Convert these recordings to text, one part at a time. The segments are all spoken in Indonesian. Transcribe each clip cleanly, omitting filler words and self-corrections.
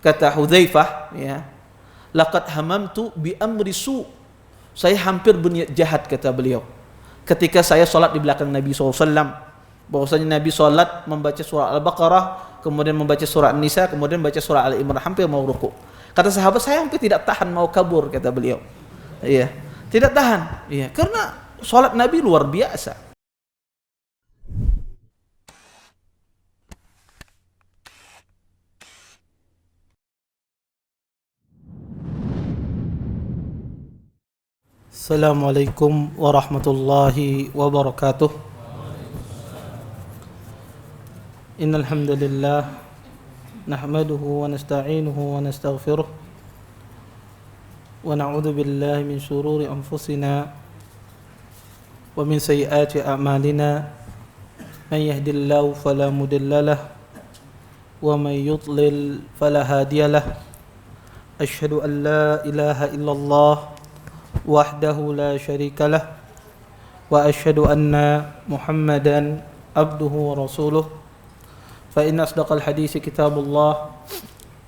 Kata Hudzaifah, ya, laqad hamamtu bi amri su. Saya hampir berniat jahat, kata beliau, ketika saya salat di belakang Nabi SAW. Bahwasanya Nabi salat membaca surah Al-Baqarah, kemudian membaca surah An-Nisa, kemudian membaca surah Al-Imran, hampir mau ruku. Kata sahabat, saya hampir tidak tahan mau kabur, kata beliau. Iya, tidak tahan. Iya, karena salat Nabi luar biasa. Assalamualaikum warahmatullahi wabarakatuh. Innal hamdalillah nahmaduhu wa nasta'inuhu wa nastaghfiruh wa na'udzu billahi min shururi anfusina wa min sayyiati a'malina. Man yahdihillahu fala mudilla lahu wa man yudlil fala hadiya lahu. Asyhadu an la ilaha illallah wahdahu la syarika lah wa asyhadu anna Muhammadan abduhu wa rasuluh. Fa inna asdaqal hadisi kitabullah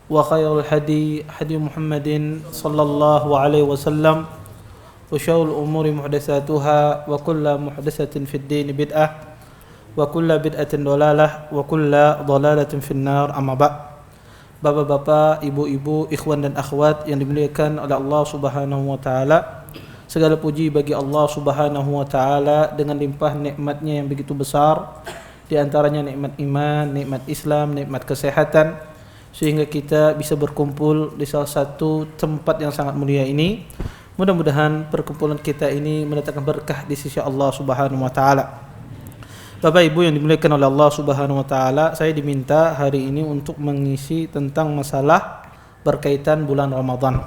wa khairul hadi hadi Muhammadin sallallahu alaihi wasallam wa syarrul umuri muhdatsatuha wa kullu muhdatsatin fid din bid'ah wa kullu bid'atin dhalalah wa kullu dhalalatin finnar. Amma ba'd. Bapak-bapak, ibu-ibu, ikhwan dan akhwat yang dimuliakan oleh Allah Subhanahu wa taala. Segala puji bagi Allah Subhanahu wa taala dengan limpah nikmatnya yang begitu besar, di antaranya nikmat iman, nikmat Islam, nikmat kesehatan, sehingga kita bisa berkumpul di salah satu tempat yang sangat mulia ini. Mudah-mudahan perkumpulan kita ini mendatangkan berkah di sisi Allah Subhanahu wa taala. Bapak Ibu yang dimuliakan oleh Allah Subhanahu wa taala, saya diminta hari ini untuk mengisi tentang masalah berkaitan bulan Ramadan.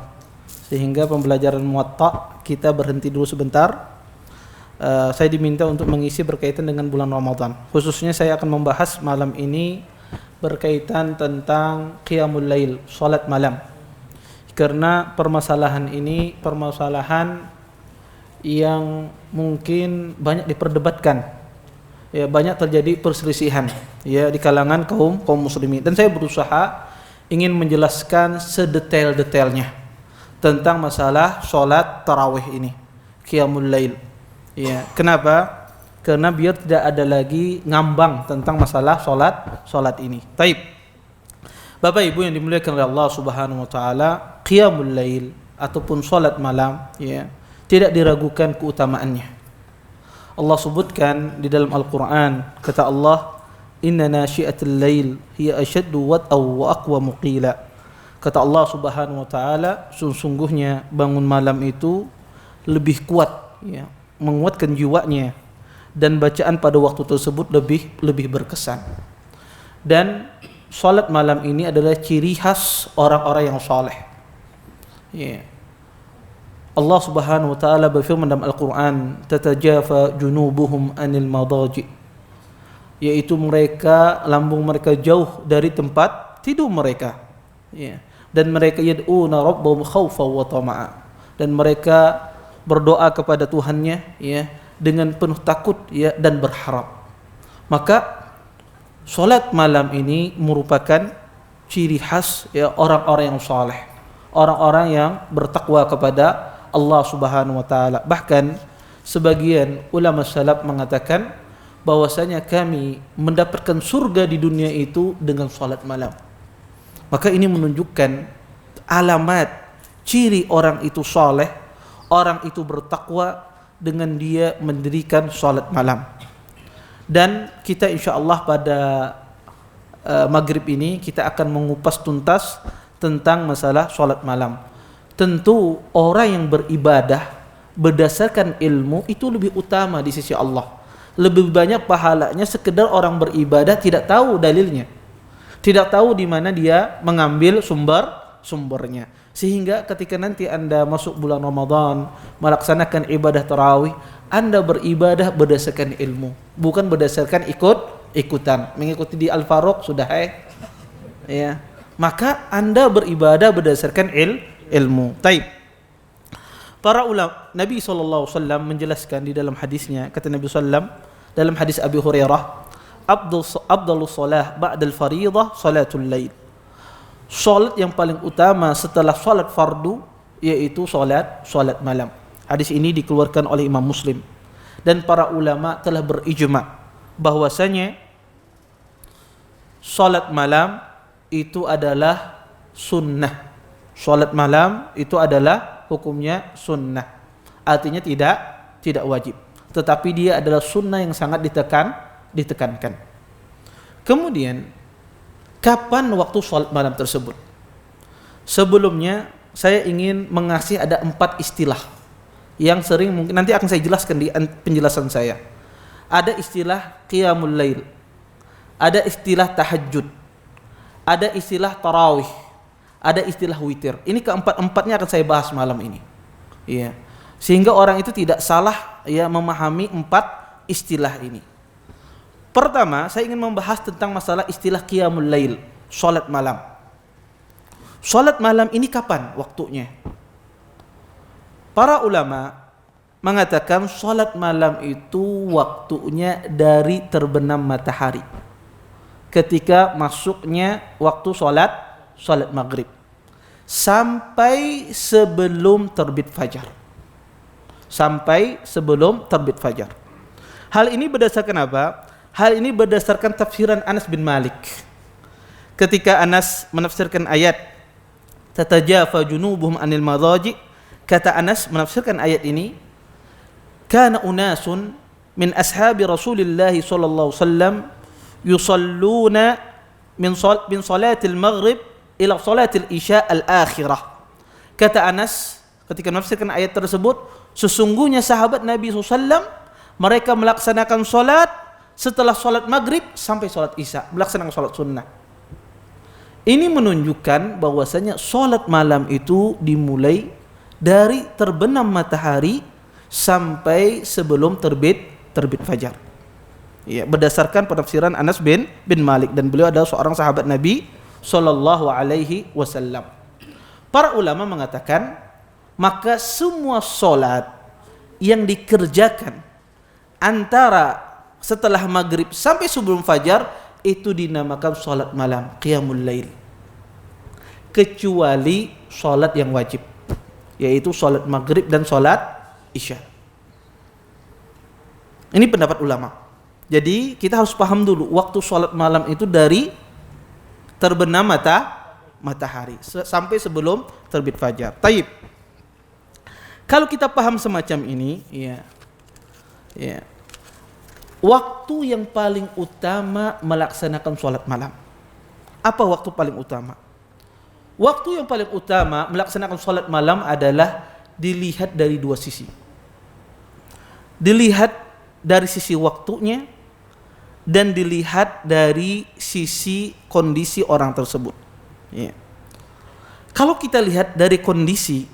Sehingga pembelajaran Muwatta kita berhenti dulu sebentar. Saya diminta untuk mengisi berkaitan dengan bulan Ramadan. Khususnya saya akan membahas malam ini berkaitan tentang Qiyamul Lail, salat malam. Karena permasalahan ini permasalahan yang mungkin banyak diperdebatkan. Ya, banyak terjadi perselisihan ya di kalangan kaum muslimin, dan saya berusaha ingin menjelaskan sedetail-detailnya tentang masalah salat tarawih ini, Qiyamul Lail. Ya, kenapa? Karena biar tidak ada lagi ngambang tentang masalah salat ini. Taib. Bapak Ibu yang dimuliakan oleh Allah Subhanahu wa taala, Qiyamul Lail ataupun salat malam ya, tidak diragukan keutamaannya. Allah sebutkan di dalam Al-Quran, kata Allah, inna nasyi'atul lail hiya ashaddu wat'aw wa aqwamu qila. Kata Allah Subhanahu wa taala, sesungguhnya bangun malam itu lebih kuat ya, menguatkan jiwanya, dan bacaan pada waktu tersebut lebih berkesan. Dan salat malam ini adalah ciri khas orang-orang yang saleh. Ya. Allah Subhanahu wa taala berfirman dalam Al-Qur'an, tatajafa junubuhum anil madaji, yaitu mereka, lambung mereka jauh dari tempat tidur mereka. Ya. Dan mereka yad'una rabbahum khaufan wa tama'a, dan mereka berdoa kepada Tuhannya ya dengan penuh takut ya dan berharap. Maka salat malam ini merupakan ciri khas ya orang-orang yang saleh, orang-orang yang bertakwa kepada Allah Subhanahu wa taala. Bahkan sebagian ulama salaf mengatakan bahwasanya kami mendapatkan surga di dunia itu dengan salat malam. Maka ini menunjukkan alamat ciri orang itu saleh, orang itu bertakwa dengan dia mendirikan salat malam. Dan kita insyaallah pada maghrib ini kita akan mengupas tuntas tentang masalah salat malam. Tentu orang yang beribadah berdasarkan ilmu itu lebih utama di sisi Allah. Lebih banyak pahalanya sekedar orang beribadah tidak tahu dalilnya, tidak tahu di mana dia mengambil sumbernya. Sehingga ketika nanti Anda masuk bulan Ramadan melaksanakan ibadah tarawih, Anda beribadah berdasarkan ilmu, bukan berdasarkan ikutan. Mengikuti di Al-Faruq sudah ya. Maka Anda beribadah berdasarkan ilmu. Taib. Para ulama, Nabi SAW menjelaskan di dalam hadisnya, kata Nabi SAW dalam hadis Abi Hurairah, Abdul salah ba'dal faridah salatul lail. salat yang paling utama setelah salat fardu yaitu salat malam. Hadis ini dikeluarkan oleh Imam Muslim, dan para ulama telah berijma bahwasanya salat malam itu adalah sunnah. Salat malam itu adalah hukumnya sunnah. Artinya tidak wajib, tetapi dia adalah sunnah yang sangat ditekankan. Kemudian, kapan waktu salat malam tersebut? Sebelumnya saya ingin mengasih ada 4 istilah yang sering mungkin nanti akan saya jelaskan di penjelasan saya. Ada istilah qiyamul lail, ada istilah tahajud, ada istilah tarawih, ada istilah witir. Ini keempat-empatnya akan saya bahas malam ini. Ya. Sehingga orang itu tidak salah ya memahami 4 istilah ini. Pertama, saya ingin membahas tentang masalah istilah qiyamul lail, salat malam. Salat malam ini kapan waktunya? Para ulama mengatakan salat malam itu waktunya dari terbenam matahari, ketika masuknya waktu salat maghrib sampai sebelum terbit fajar. Hal ini berdasarkan apa? Hal ini berdasarkan tafsiran Anas bin Malik. Ketika Anas menafsirkan ayat tatajafa junubuhum anil madaji, kata Anas menafsirkan ayat ini, kana unasun min ashabi Rasulillah sallallahu alaihi wasallam yusalluna min salatil maghrib ila salatil isya al-akhirah. Kata Anas ketika menafsirkan ayat tersebut, sesungguhnya sahabat Nabi SAW mereka melaksanakan salat setelah salat maghrib sampai salat isya, melaksanakan salat sunnah. Ini menunjukkan bahwasanya salat malam itu dimulai dari terbenam matahari sampai sebelum terbit fajar. Ya, berdasarkan penafsiran Anas bin Malik, dan beliau adalah seorang sahabat Nabi sallallahu alaihi wasallam. Para ulama mengatakan maka semua salat yang dikerjakan antara setelah maghrib sampai sebelum fajar itu dinamakan salat malam, qiyamul lail, kecuali salat yang wajib, yaitu salat maghrib dan salat isya. Ini pendapat ulama. Jadi kita harus paham dulu waktu salat malam itu dari terbenam matahari sampai sebelum terbit fajar. Taib. Kalau kita paham semacam ini, ya, waktu yang paling utama melaksanakan salat malam. Apa waktu paling utama? Waktu yang paling utama melaksanakan salat malam adalah dilihat dari 2 sisi. Dilihat dari sisi waktunya dan dilihat dari sisi kondisi orang tersebut. Ya. Kalau kita lihat dari kondisi,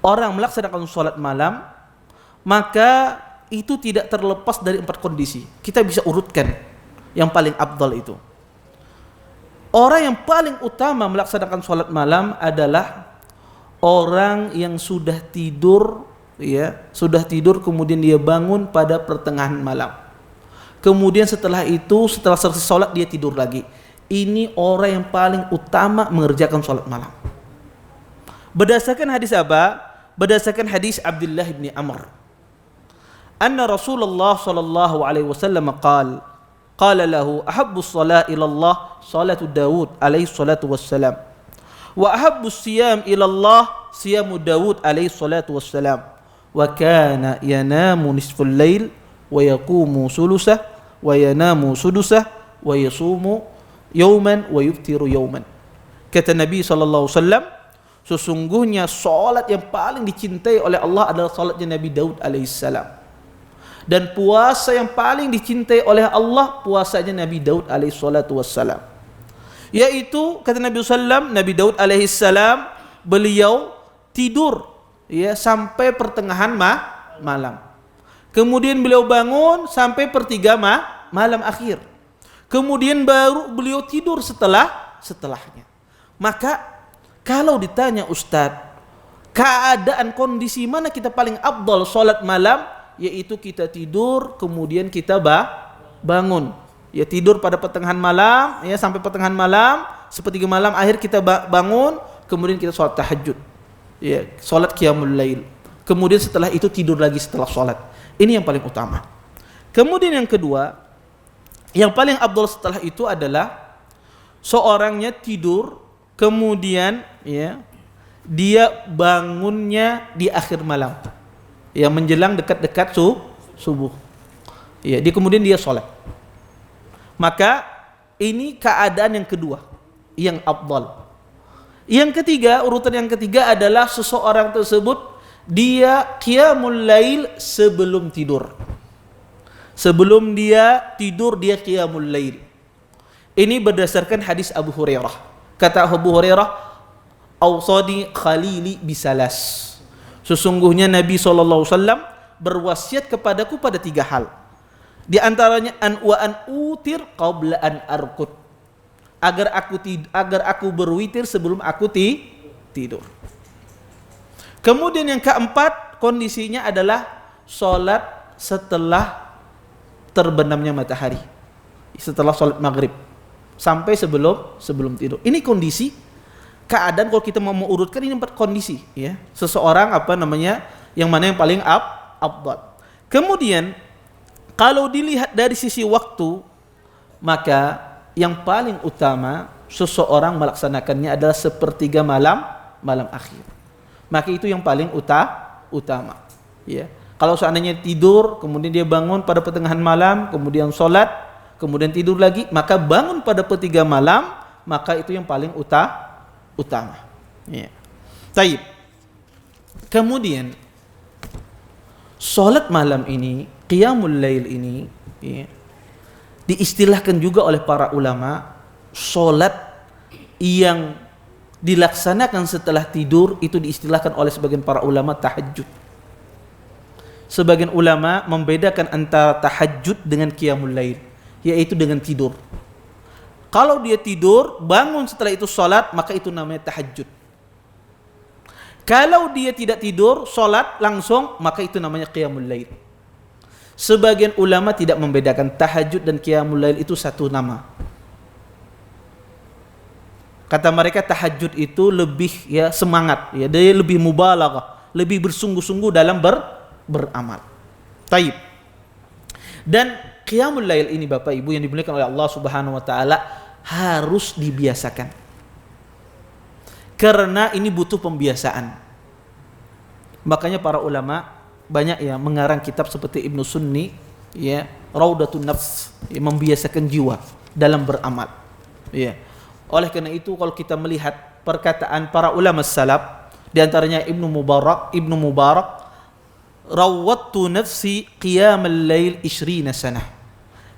orang melaksanakan salat malam, maka itu tidak terlepas dari 4 kondisi. Kita bisa urutkan yang paling afdal itu. Orang yang paling utama melaksanakan salat malam adalah orang yang sudah tidur, sudah tidur kemudian dia bangun pada pertengahan malam. Kemudian setelah selesai salat dia tidur lagi. Ini orang yang paling utama mengerjakan salat malam. Berdasarkan hadis apa? Berdasarkan hadis Abdullah bin Amr. Anna Rasulullah sallallahu alaihi wasallam qala lahu ahabbus salat ila Allah salatu Daud alaihi salatu wassalam wa ahabbus siyam ila Allah siyamu Daud alaihi salatu wassalam wa kana yanamu nisful lail wa yaqumu sulusah wa yanamu sudusah wa yasumu yawman wa yuftiru yawman. Kata Nabi sallallahu alaihi wasallam, sesungguhnya salat yang paling dicintai oleh Allah adalah salatnya Nabi Daud alaihissalam. Dan puasa yang paling dicintai oleh Allah puasanya Nabi Daud alaihissalatu wassalam. Yaitu kata Nabi sallam, Nabi Daud alaihissalam beliau tidur sampai pertengahan malam. Kemudian beliau bangun sampai pertiga malam akhir. Kemudian baru beliau tidur setelahnya. Maka kalau ditanya Ustadz, keadaan kondisi mana kita paling afdal salat malam, yaitu kita tidur kemudian kita bangun. Ya, tidur pada pertengahan malam, sampai pertengahan malam, sepertiga malam akhir kita bangun, kemudian kita sholat tahajud, ya, sholat qiyamul lail. Kemudian setelah itu tidur lagi setelah sholat. Ini yang paling utama. Kemudian yang kedua, yang paling afdal setelah itu adalah seorangnya tidur, kemudian ya dia bangunnya di akhir malam, ya menjelang dekat-dekat subuh, ya dia kemudian dia sholat. Maka ini keadaan yang kedua yang afdal. Yang ketiga, urutan yang ketiga adalah seseorang tersebut dia qiyamul lail sebelum tidur. Sebelum dia tidur dia qiyamul lail. Ini berdasarkan hadis Abu Hurairah. Kata Abu Hurairah, "Awsani khalili bisalas." Sesungguhnya Nabi SAW berwasiat kepadaku pada 3 hal. Di antaranya an utir qabla an arqud. Agar aku berwitir sebelum aku tidur. Kemudian yang keempat, kondisinya adalah sholat setelah terbenamnya matahari, setelah sholat maghrib sampai sebelum tidur. Ini kondisi keadaan kalau kita mau urutkan ini 4 kondisi, ya. Seseorang yang mana yang paling afdal. Kemudian kalau dilihat dari sisi waktu, maka yang paling utama seseorang melaksanakannya adalah sepertiga malam akhir. Maka itu yang paling utama, ya. Kalau seandainya tidur, kemudian dia bangun pada pertengahan malam, kemudian sholat, kemudian tidur lagi, maka bangun pada pertiga malam, maka itu yang paling utama. Ya. Taib. Kemudian sholat malam ini, qiyamul lail ini, ya, diistilahkan juga oleh para ulama sholat yang dilaksanakan setelah tidur itu diistilahkan oleh sebagian para ulama tahajud. Sebagian ulama membedakan antara tahajud dengan qiyamul lail, yaitu dengan tidur. Kalau dia tidur, bangun setelah itu sholat, maka itu namanya tahajud. Kalau dia tidak tidur, sholat langsung, maka itu namanya qiyamul lail. Sebagian ulama tidak membedakan tahajud dan qiyamul lail itu satu nama. Kata mereka tahajud itu lebih ya semangat, ya dia lebih mubalaghah, lebih bersungguh-sungguh dalam beramal. Taib. Dan qiyamul lail ini Bapak Ibu yang dimuliakan oleh Allah Subhanahu wa taala harus dibiasakan. Karena ini butuh pembiasaan. Makanya para ulama banyak ya mengarang kitab seperti Ibnu Sunni, ya, Raudatun Nafs, ya, membiasakan jiwa dalam beramal. Ya. Oleh karena itu kalau kita melihat perkataan para ulama salaf, di antaranya Ibnu Mubarak, rawattu nafsi qiyamal lail 20 sanah.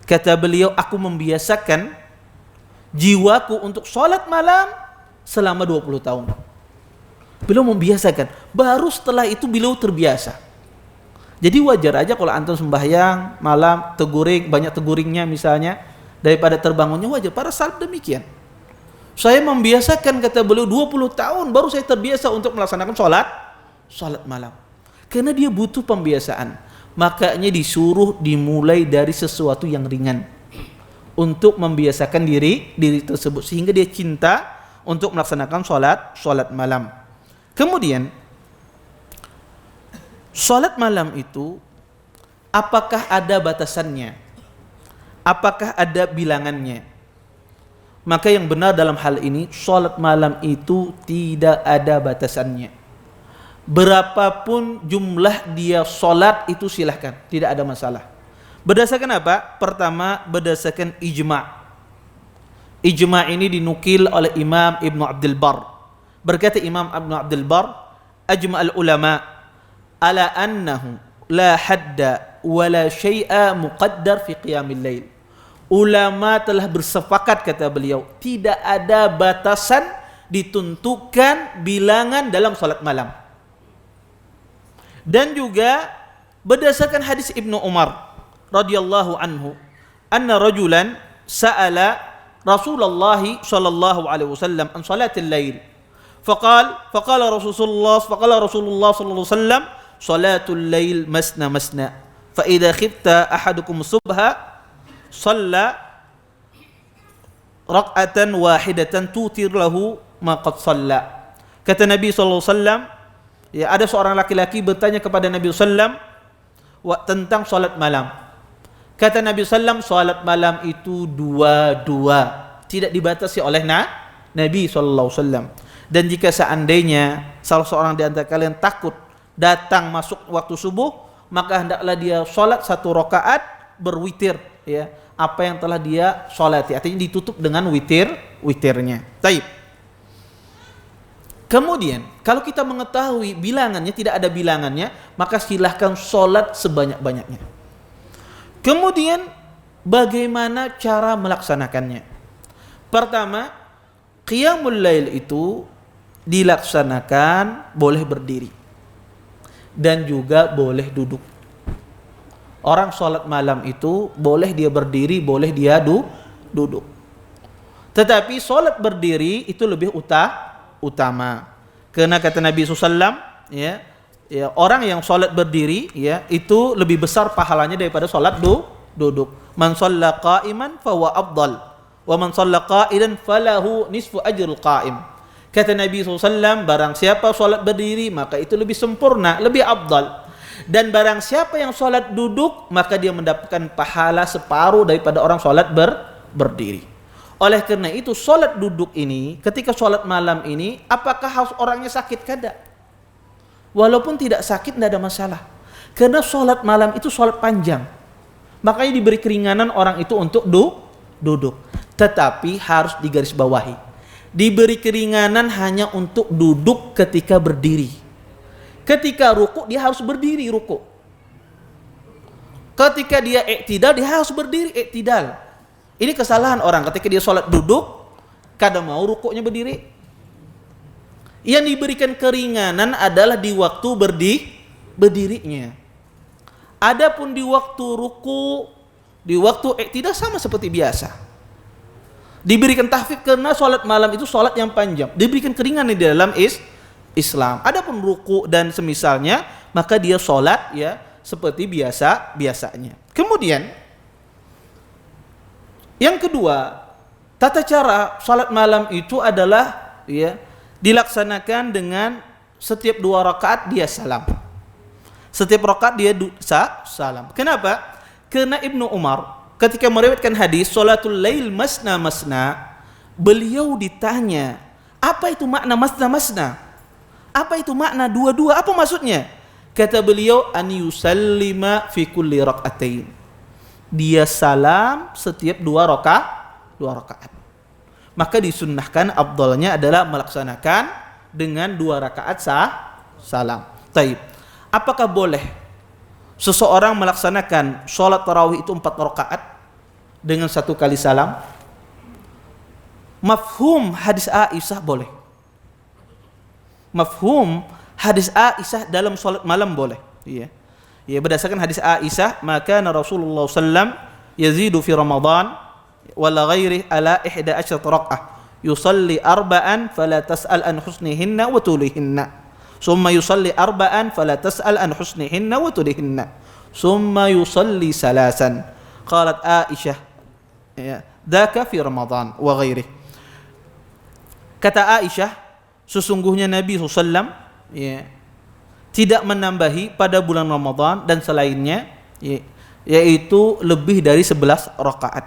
Kata beliau, aku membiasakan jiwaku untuk sholat malam selama 20 tahun. Beliau membiasakan, baru setelah itu beliau terbiasa. Jadi wajar aja kalau antum sembahyang malam banyak teguringnya misalnya, daripada terbangunnya, wajar. Para salaf demikian. Saya membiasakan, kata beliau, 20 tahun baru saya terbiasa untuk melaksanakan sholat malam. Karena dia butuh pembiasaan. Makanya disuruh dimulai dari sesuatu yang ringan untuk membiasakan diri tersebut sehingga dia cinta untuk melaksanakan sholat malam. Kemudian sholat malam itu apakah ada batasannya? Apakah ada bilangannya? Maka yang benar dalam hal ini, sholat malam itu tidak ada batasannya. Berapapun jumlah dia sholat itu silahkan, tidak ada masalah. Berdasarkan apa? Pertama, berdasarkan ijma'. Ijma' ini dinukil oleh Imam Ibnu Abdul Bar. Berkata Imam Ibnu Abdul Bar, ajma'al ulama ala annahu la hadda wa la syai'a muqaddar fi qiyamil lail. Ulama telah bersepakat, kata beliau, tidak ada batasan ditentukan bilangan dalam salat malam. Dan juga berdasarkan hadis Ibnu Umar radhiyallahu anhu, anna rajulan sa'ala Rasulullah sallallahu alaihi wasallam an salatil lail. Faqala Rasulullah sallallahu alaihi wasallam, salatul lail masna masna. Fa idza khifta ahadukum subha Shalla rak'atan wahidatan tutir lahu ma qad shalla. Kata Nabi sallallahu alaihi wasallam, ya, ada seorang laki-laki bertanya kepada Nabi sallam tentang salat malam. Kata Nabi sallam, salat malam itu dua-dua, tidak dibatasi oleh Nabi sallallahu alaihi wasallam. Dan jika seandainya salah seorang di antara kalian takut datang masuk waktu subuh, maka hendaklah dia salat 1 rakaat berwitir, ya, apa yang telah dia salati, artinya ditutup dengan witirnya. Baik. Kemudian, kalau kita mengetahui bilangannya, tidak ada bilangannya, maka silahkan sholat sebanyak-banyaknya. Kemudian, bagaimana cara melaksanakannya? Pertama, qiyamul lail itu dilaksanakan boleh berdiri dan juga boleh duduk. Orang sholat malam itu boleh dia berdiri, boleh dia duduk. Tetapi sholat berdiri itu lebih utama. Karena kata Nabi SAW, ya, orang yang sholat berdiri, ya, itu lebih besar pahalanya daripada sholat duduk. Man shalla qa'iman fahuwa afdal, wa man shalla qa'idan falahu nisfu ajrul qa'im. Kata Nabi SAW, barang siapa sholat berdiri maka itu lebih sempurna, lebih afdal. Dan barang siapa yang sholat duduk maka dia mendapatkan pahala separuh daripada orang sholat berdiri. Oleh karena itu sholat duduk ini, ketika sholat malam ini, apakah harus orangnya sakit? Kada. Walaupun tidak sakit tidak ada masalah. Karena sholat malam itu sholat panjang. Makanya diberi keringanan orang itu untuk duduk. Tetapi harus digarisbawahi. Diberi keringanan hanya untuk duduk ketika berdiri. Ketika ruku dia harus berdiri ruku. Ketika dia iktidal dia harus berdiri iktidal. Ini kesalahan orang ketika dia sholat duduk, kadang mau rukuknya berdiri. Yang diberikan keringanan adalah di waktu berdirinya. Adapun di waktu ruku, di waktu iktidal sama seperti biasa. Diberikan tahfidz karena sholat malam itu sholat yang panjang. Diberikan keringanan di dalam Islam. Adapun ruku dan semisalnya, maka dia sholat, ya, seperti biasanya. Kemudian yang kedua, tata cara salat malam itu adalah, ya, dilaksanakan dengan setiap 2 rakaat dia salam. Setiap rakaat dia salam. Kenapa? Karena Ibnu Umar ketika meriwayatkan hadis salatul lail masna, beliau ditanya, apa itu makna masna? Apa itu makna dua-dua? Apa maksudnya? Kata beliau, an yusallima fi kulli rak'atain. Dia salam setiap 2 rakaat. Maka disunnahkan afdalnya adalah melaksanakan dengan 2 rakaat salam. Taib. Apakah boleh seseorang melaksanakan sholat tarawih itu 4 rakaat dengan 1 kali salam? Mafhum hadis Aisyah boleh. Mafhum hadis Aisyah dalam sholat malam boleh. Iya. Ya, berdasarkan hadis Aisyah, maka Rasulullah sallam yazidu fi Ramadan wala ghairi ala 11 rak'ah. Yusalli arba'an fala tas'al an husnihinna wa tulihinna. Summa yusalli arba'an fala tas'al an husnihinna wa tulihinna. Summa yusalli salasan. Qalat Aisyah, ya, dzaka fi Ramadan wa ghairi. Kata Aisyah, sesungguhnya Nabi sallam, ya, tidak menambahi pada bulan Ramadan dan selainnya, yaitu lebih dari 11 rakaat.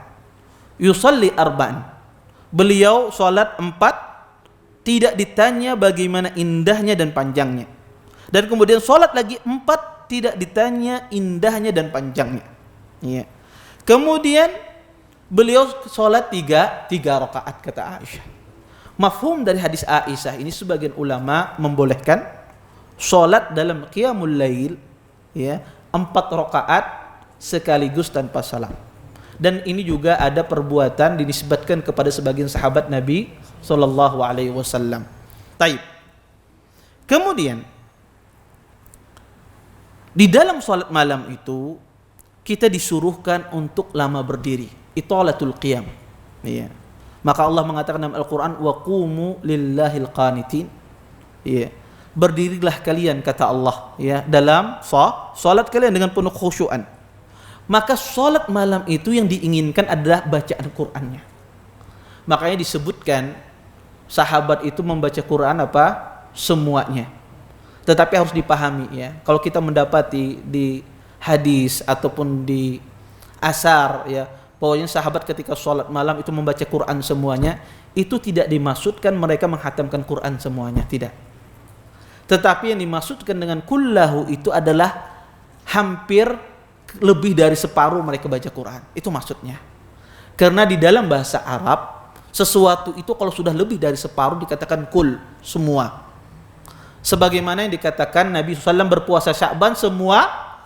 Yusalli arba'an. Beliau salat 4, tidak ditanya bagaimana indahnya dan panjangnya. Dan kemudian salat lagi 4, tidak ditanya indahnya dan panjangnya. Ya. Kemudian beliau salat 3 rakaat kata Aisyah. Mafhum dari hadis Aisyah ini sebagian ulama membolehkan sholat dalam qiyamul lail, ya, 4 rakaat sekaligus tanpa salam. Dan ini juga ada perbuatan dinisbatkan kepada sebagian sahabat Nabi sallallahu alaihi wasallam. Taib. Kemudian di dalam salat malam itu kita disuruhkan untuk lama berdiri, italatul qiyam. Ya. Maka Allah mengatakan dalam Al-Qur'an, wa qumu lillahil qanitin. Ya. Berdirilah kalian kata Allah, ya, dalam salat kalian dengan penuh khusyuan. Maka salat malam itu yang diinginkan adalah bacaan Qur'annya. Makanya disebutkan sahabat itu membaca Quran semuanya. Tetapi harus dipahami ya. Kalau kita mendapati di hadis ataupun di asar ya, pokoknya sahabat ketika sholat malam itu membaca Quran semuanya, itu tidak dimaksudkan mereka menghatamkan Quran semuanya, tidak. Tetapi yang dimaksudkan dengan kullahu itu adalah hampir lebih dari separuh mereka baca Quran. Itu maksudnya. Karena di dalam bahasa Arab, sesuatu itu kalau sudah lebih dari separuh dikatakan kul, semua. Sebagaimana yang dikatakan Nabi SAW berpuasa Sya'ban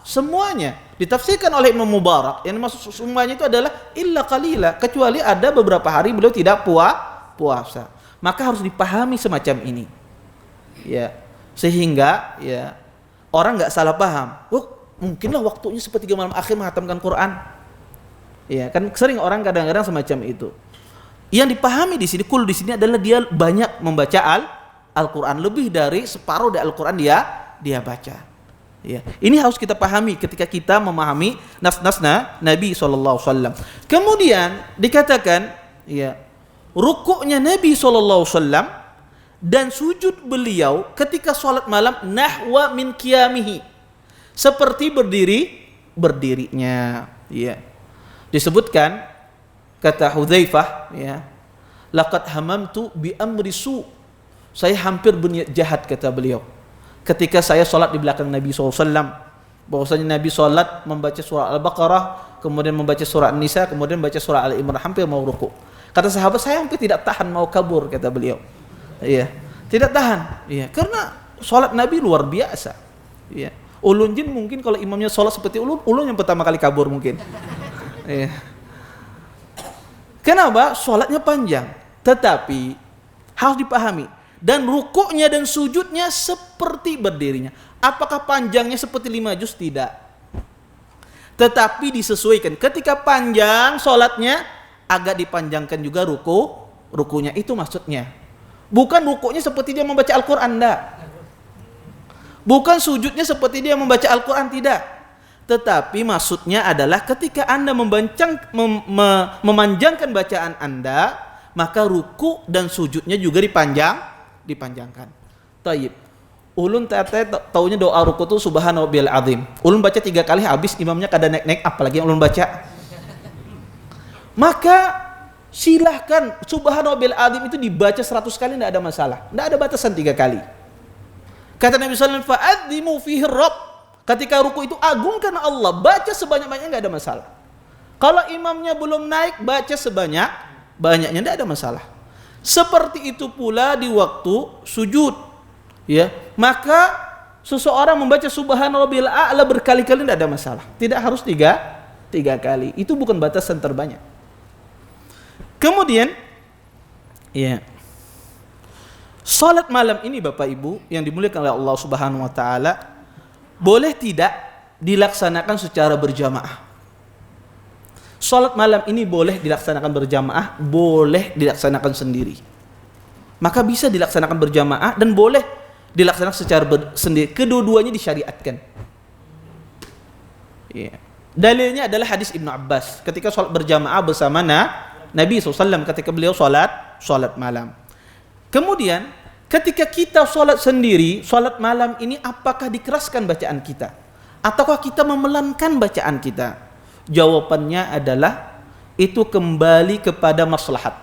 semuanya. Ditafsirkan oleh Imam Mubarak, yang maksud semuanya itu adalah illa qalila, kecuali ada beberapa hari beliau tidak puasa. Maka harus dipahami semacam ini. Ya, sehingga ya orang nggak salah paham. Mungkinlah waktunya sepertiga malam akhir menghatamkan Quran. Ya, kan sering orang kadang-kadang semacam itu. Yang dipahami di sini kul di sini adalah dia banyak membaca Al-Quran, lebih dari separuh dari Al-Quran dia baca. Ya. Ini harus kita pahami ketika kita memahami nas-nas Nabi SAW. Kemudian dikatakan, ya, rukuknya Nabi SAW dan sujud beliau ketika sholat malam nahwa min qiyamihi, seperti berdirinya. Ya. Disebutkan kata Hudzaifah, ya, laqad hamamtu bi amri su, saya hampir berniat jahat, kata beliau, ketika saya sholat di belakang Nabi SAW. Bahwasanya Nabi sholat membaca surah Al-Baqarah, kemudian membaca surah An-Nisa, kemudian membaca surah Al-Imran, hampir mau ruku. Kata sahabat, saya hampir tidak tahan mau kabur, kata beliau. Iya, tidak tahan. Iya, karena sholat Nabi luar biasa. Iya. Ulun jin mungkin kalau imamnya sholat seperti ulun yang pertama kali kabur mungkin. Iya. Kenapa? Sholatnya panjang, tetapi harus dipahami. Dan rukuknya dan sujudnya seperti berdirinya. Apakah panjangnya seperti 5 juz? Tidak. Tetapi disesuaikan. Ketika panjang sholatnya, agak dipanjangkan juga rukunya. Itu maksudnya. Bukan rukuknya seperti dia membaca Al-Quran, tidak. Bukan sujudnya seperti dia membaca Al-Quran, tidak. Tetapi maksudnya adalah ketika Anda memanjangkan bacaan Anda, maka ruku dan sujudnya juga dipanjangkan. Taib. Ulun taunya doa ruku itu subhana rabbiyal azim. Ulun baca 3 kali habis, imamnya kada naik-naik, apalagi yang ulun baca. Maka silahkan subhana rabbiyal azim itu dibaca 100 kali, tidak ada masalah. Tidak ada batasan 3 kali. Kata Nabi SAW, fa'adzimu fihi rabb. Ketika ruku itu agungkan Allah, baca sebanyak-banyaknya, tidak ada masalah. Kalau imamnya belum naik, baca sebanyak-banyaknya, tidak ada masalah. Seperti itu pula di waktu sujud, ya, maka seseorang membaca subhanarabbiyal a'la berkali-kali tidak ada masalah, tidak harus tiga kali, itu bukan batasan terbanyak. Kemudian, ya, salat malam ini Bapak Ibu yang dimuliakan oleh Allah Subhanahu Wa Taala, boleh tidak dilaksanakan secara berjamaah. Salat malam ini boleh dilaksanakan berjamaah, boleh dilaksanakan sendiri. Maka bisa dilaksanakan berjamaah dan boleh dilaksanakan secara sendiri. Kedua-duanya disyariatkan. Ya. Dalilnya adalah hadis Ibnu Abbas ketika salat berjamaah bersama Nabi SAW ketika beliau salat malam. Kemudian ketika kita salat sendiri, salat malam ini apakah dikeraskan bacaan kita ataukah kita memelankan bacaan kita? Jawabannya adalah itu kembali kepada maslahat.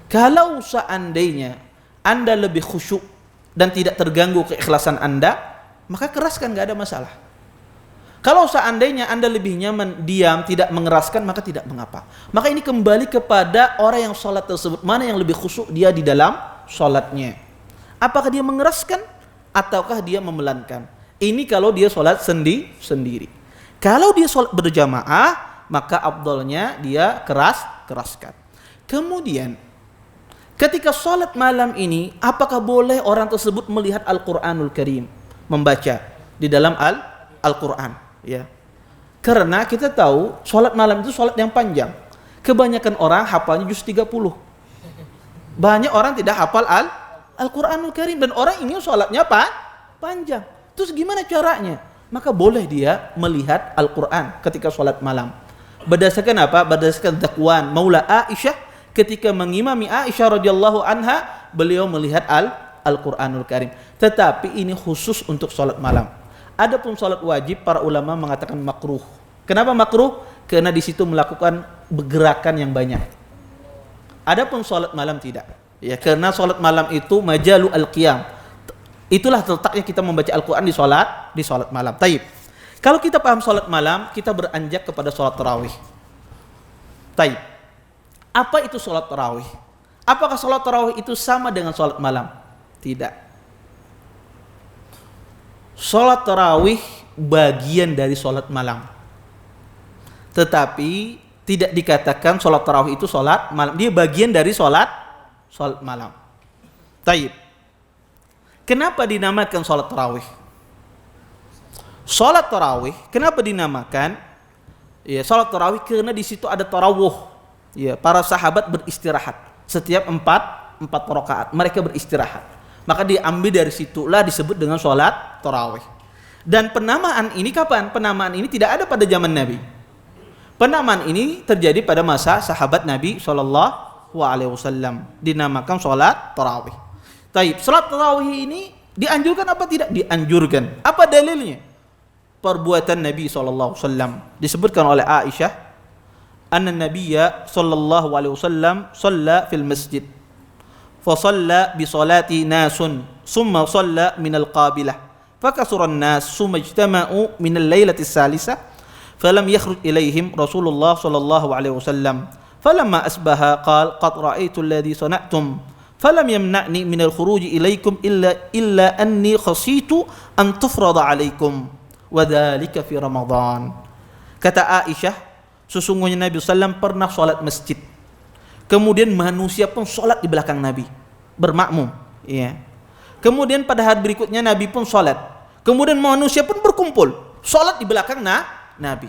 Kalau seandainya Anda lebih khusyuk dan tidak terganggu keikhlasan Anda, maka keraskan, nggak ada masalah. Kalau seandainya Anda lebih nyaman diam, tidak mengeraskan, maka tidak mengapa. Maka ini kembali kepada orang yang sholat tersebut, mana yang lebih khusyuk dia di dalam sholatnya. Apakah dia mengeraskan ataukah dia memelankan? Ini kalau dia sholat sendiri. Kalau dia sholat berjamaah, maka afdalnya dia keraskan. Kemudian, ketika sholat malam ini, apakah boleh orang tersebut melihat Al-Quranul Karim, membaca di dalam Al-Quran? Ya. Karena kita tahu sholat malam itu sholat yang panjang. Kebanyakan orang hafalnya juz 30. Banyak orang tidak hafal Al-Quranul Karim, dan orang ini sholatnya panjang. Terus gimana caranya? Maka boleh dia melihat Al-Quran ketika sholat malam. Berdasarkan apa? Berdasarkan dakwaan Maula Aisyah ketika mengimami Aisyah radhiyallahu anha, beliau melihat Al-Qur'anul Karim. Tetapi ini khusus untuk salat malam. Adapun salat wajib para ulama mengatakan makruh. Kenapa makruh? Karena di situ melakukan gerakan yang banyak. Adapun salat malam tidak. Ya, karena salat malam itu majalu al-qiyam. Itulah letaknya kita membaca Al-Qur'an di salat malam. Taib. Kalau kita paham salat malam, kita beranjak kepada salat tarawih. Taib. Apa itu salat tarawih? Apakah salat tarawih itu sama dengan salat malam? Tidak. Salat tarawih bagian dari salat malam. Tetapi tidak dikatakan salat tarawih itu salat malam. Dia bagian dari salat malam. Taib. Kenapa dinamakan salat tarawih? Salat tarawih kenapa dinamakan? Ya, salat tarawih karena di situ ada tarawuh. Ya, para sahabat beristirahat setiap empat rakaat. Mereka beristirahat. Maka diambil dari situlah disebut dengan salat tarawih. Dan penamaan ini kapan? Penamaan ini tidak ada pada zaman Nabi. Penamaan ini terjadi pada masa sahabat Nabi SAW. Dinamakan salat tarawih. Taib, salat tarawih ini dianjurkan apa tidak? Dianjurkan. Apa dalilnya? Perbuatan Nabi SAW. Disebutkan oleh Aisyah, anna Nabiyya sallallahu alaihi wasallam shalla fil masjid. Fa shalla bi salati nasun, summa shalla min al-qabilah. Fakasura an-nas, summa ijtama'u min al-lailati as-salisah. Falam yakhruj ilaihim Rasulullah sallallahu alaihi wasallam. Falamma asbaha qala qad ra'aitu alladhi sana'tum. Falam yamna'ni min al-khuruj ilaikum illa anni khasitu an tufrada alaikum wa dzalika fi Ramadan. Kata Aisyah, sesungguhnya Nabi SAW pernah sholat masjid. Kemudian manusia pun sholat di belakang Nabi, bermakmum. Ya. Kemudian pada hari berikutnya Nabi pun sholat. Kemudian manusia pun berkumpul, sholat di belakang Nabi.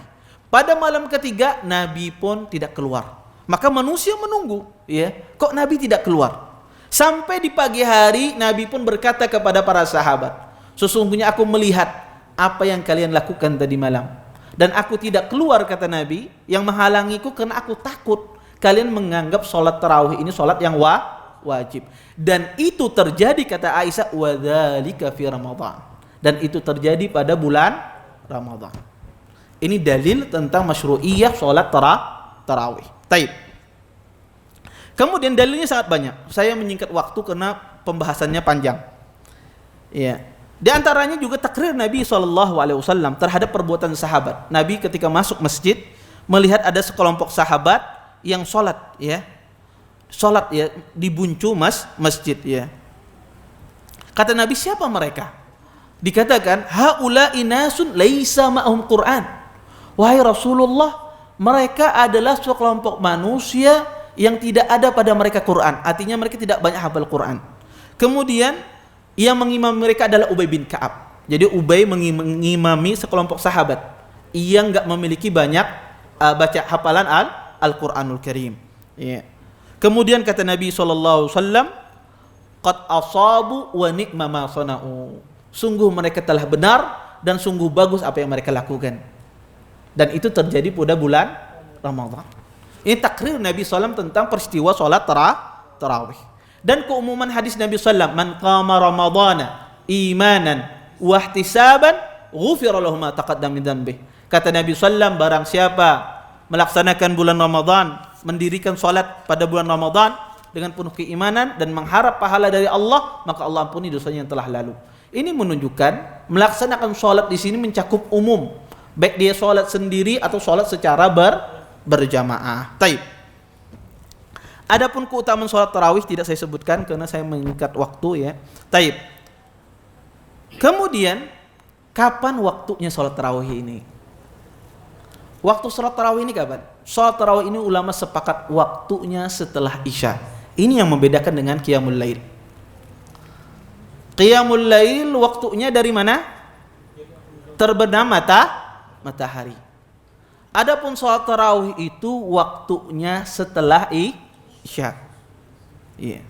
Pada malam ketiga Nabi pun tidak keluar. Maka manusia menunggu. Ya. Kok Nabi tidak keluar? Sampai di pagi hari Nabi pun berkata kepada para sahabat, sesungguhnya aku melihat apa yang kalian lakukan tadi malam. Dan aku tidak keluar, kata Nabi, yang menghalangiku karena aku takut kalian menganggap sholat tarawih ini sholat yang wajib. Dan itu terjadi, kata Aisyah, wa dzalika fi Ramadan. Dan itu terjadi pada bulan Ramadan. Ini dalil tentang masyru'iyah sholat tarawih. Taib. Kemudian dalilnya sangat banyak. Saya menyingkat waktu karena pembahasannya panjang. Ya. Di antaranya juga takrir Nabi SAW terhadap perbuatan sahabat. Nabi ketika masuk masjid melihat ada sekelompok sahabat yang sholat, ya, sholat ya di buncu masjid, ya. Kata Nabi, siapa mereka? Dikatakan, haula inasun laisa ma'hum Quran. Wahai Rasulullah, mereka adalah sekelompok manusia yang tidak ada pada mereka Quran. Artinya mereka tidak banyak hafal Quran. Kemudian yang mengimami mereka adalah Ubay bin Ka'ab. Jadi Ubay mengimami sekelompok sahabat yang enggak memiliki banyak baca hafalan Al-Qur'anul Karim. Ya. Kemudian kata Nabi SAW, qad asabu wa ni'ma ma sana'u. Sungguh mereka telah benar dan sungguh bagus apa yang mereka lakukan. Dan itu terjadi pada bulan Ramadan. Ini takrir Nabi SAW tentang peristiwa sholat tarawih. Dan keumuman hadis Nabi SAW, man qama ramadana imanan wa ihtisaban ghufira lahu ma taqaddama min dhanbih. Kata Nabi SAW, barang siapa melaksanakan bulan Ramadan, mendirikan sholat pada bulan Ramadan dengan penuh keimanan dan mengharap pahala dari Allah, maka Allah ampuni dosanya yang telah lalu. Ini menunjukkan melaksanakan sholat di sini mencakup umum, baik dia sholat sendiri atau sholat secara berjamaah. Taib. Adapun keutamaan sholat tarawih tidak saya sebutkan karena saya mengikat waktu, ya. Taib. Kemudian kapan waktunya sholat tarawih ini? Waktu sholat tarawih ini kapan? Sholat tarawih ini ulama sepakat waktunya setelah Isya. Ini yang membedakan dengan qiyamul lail. Qiyamul lail waktunya dari mana? Terbenam matahari. Adapun sholat tarawih itu waktunya setelah Isya. Iya.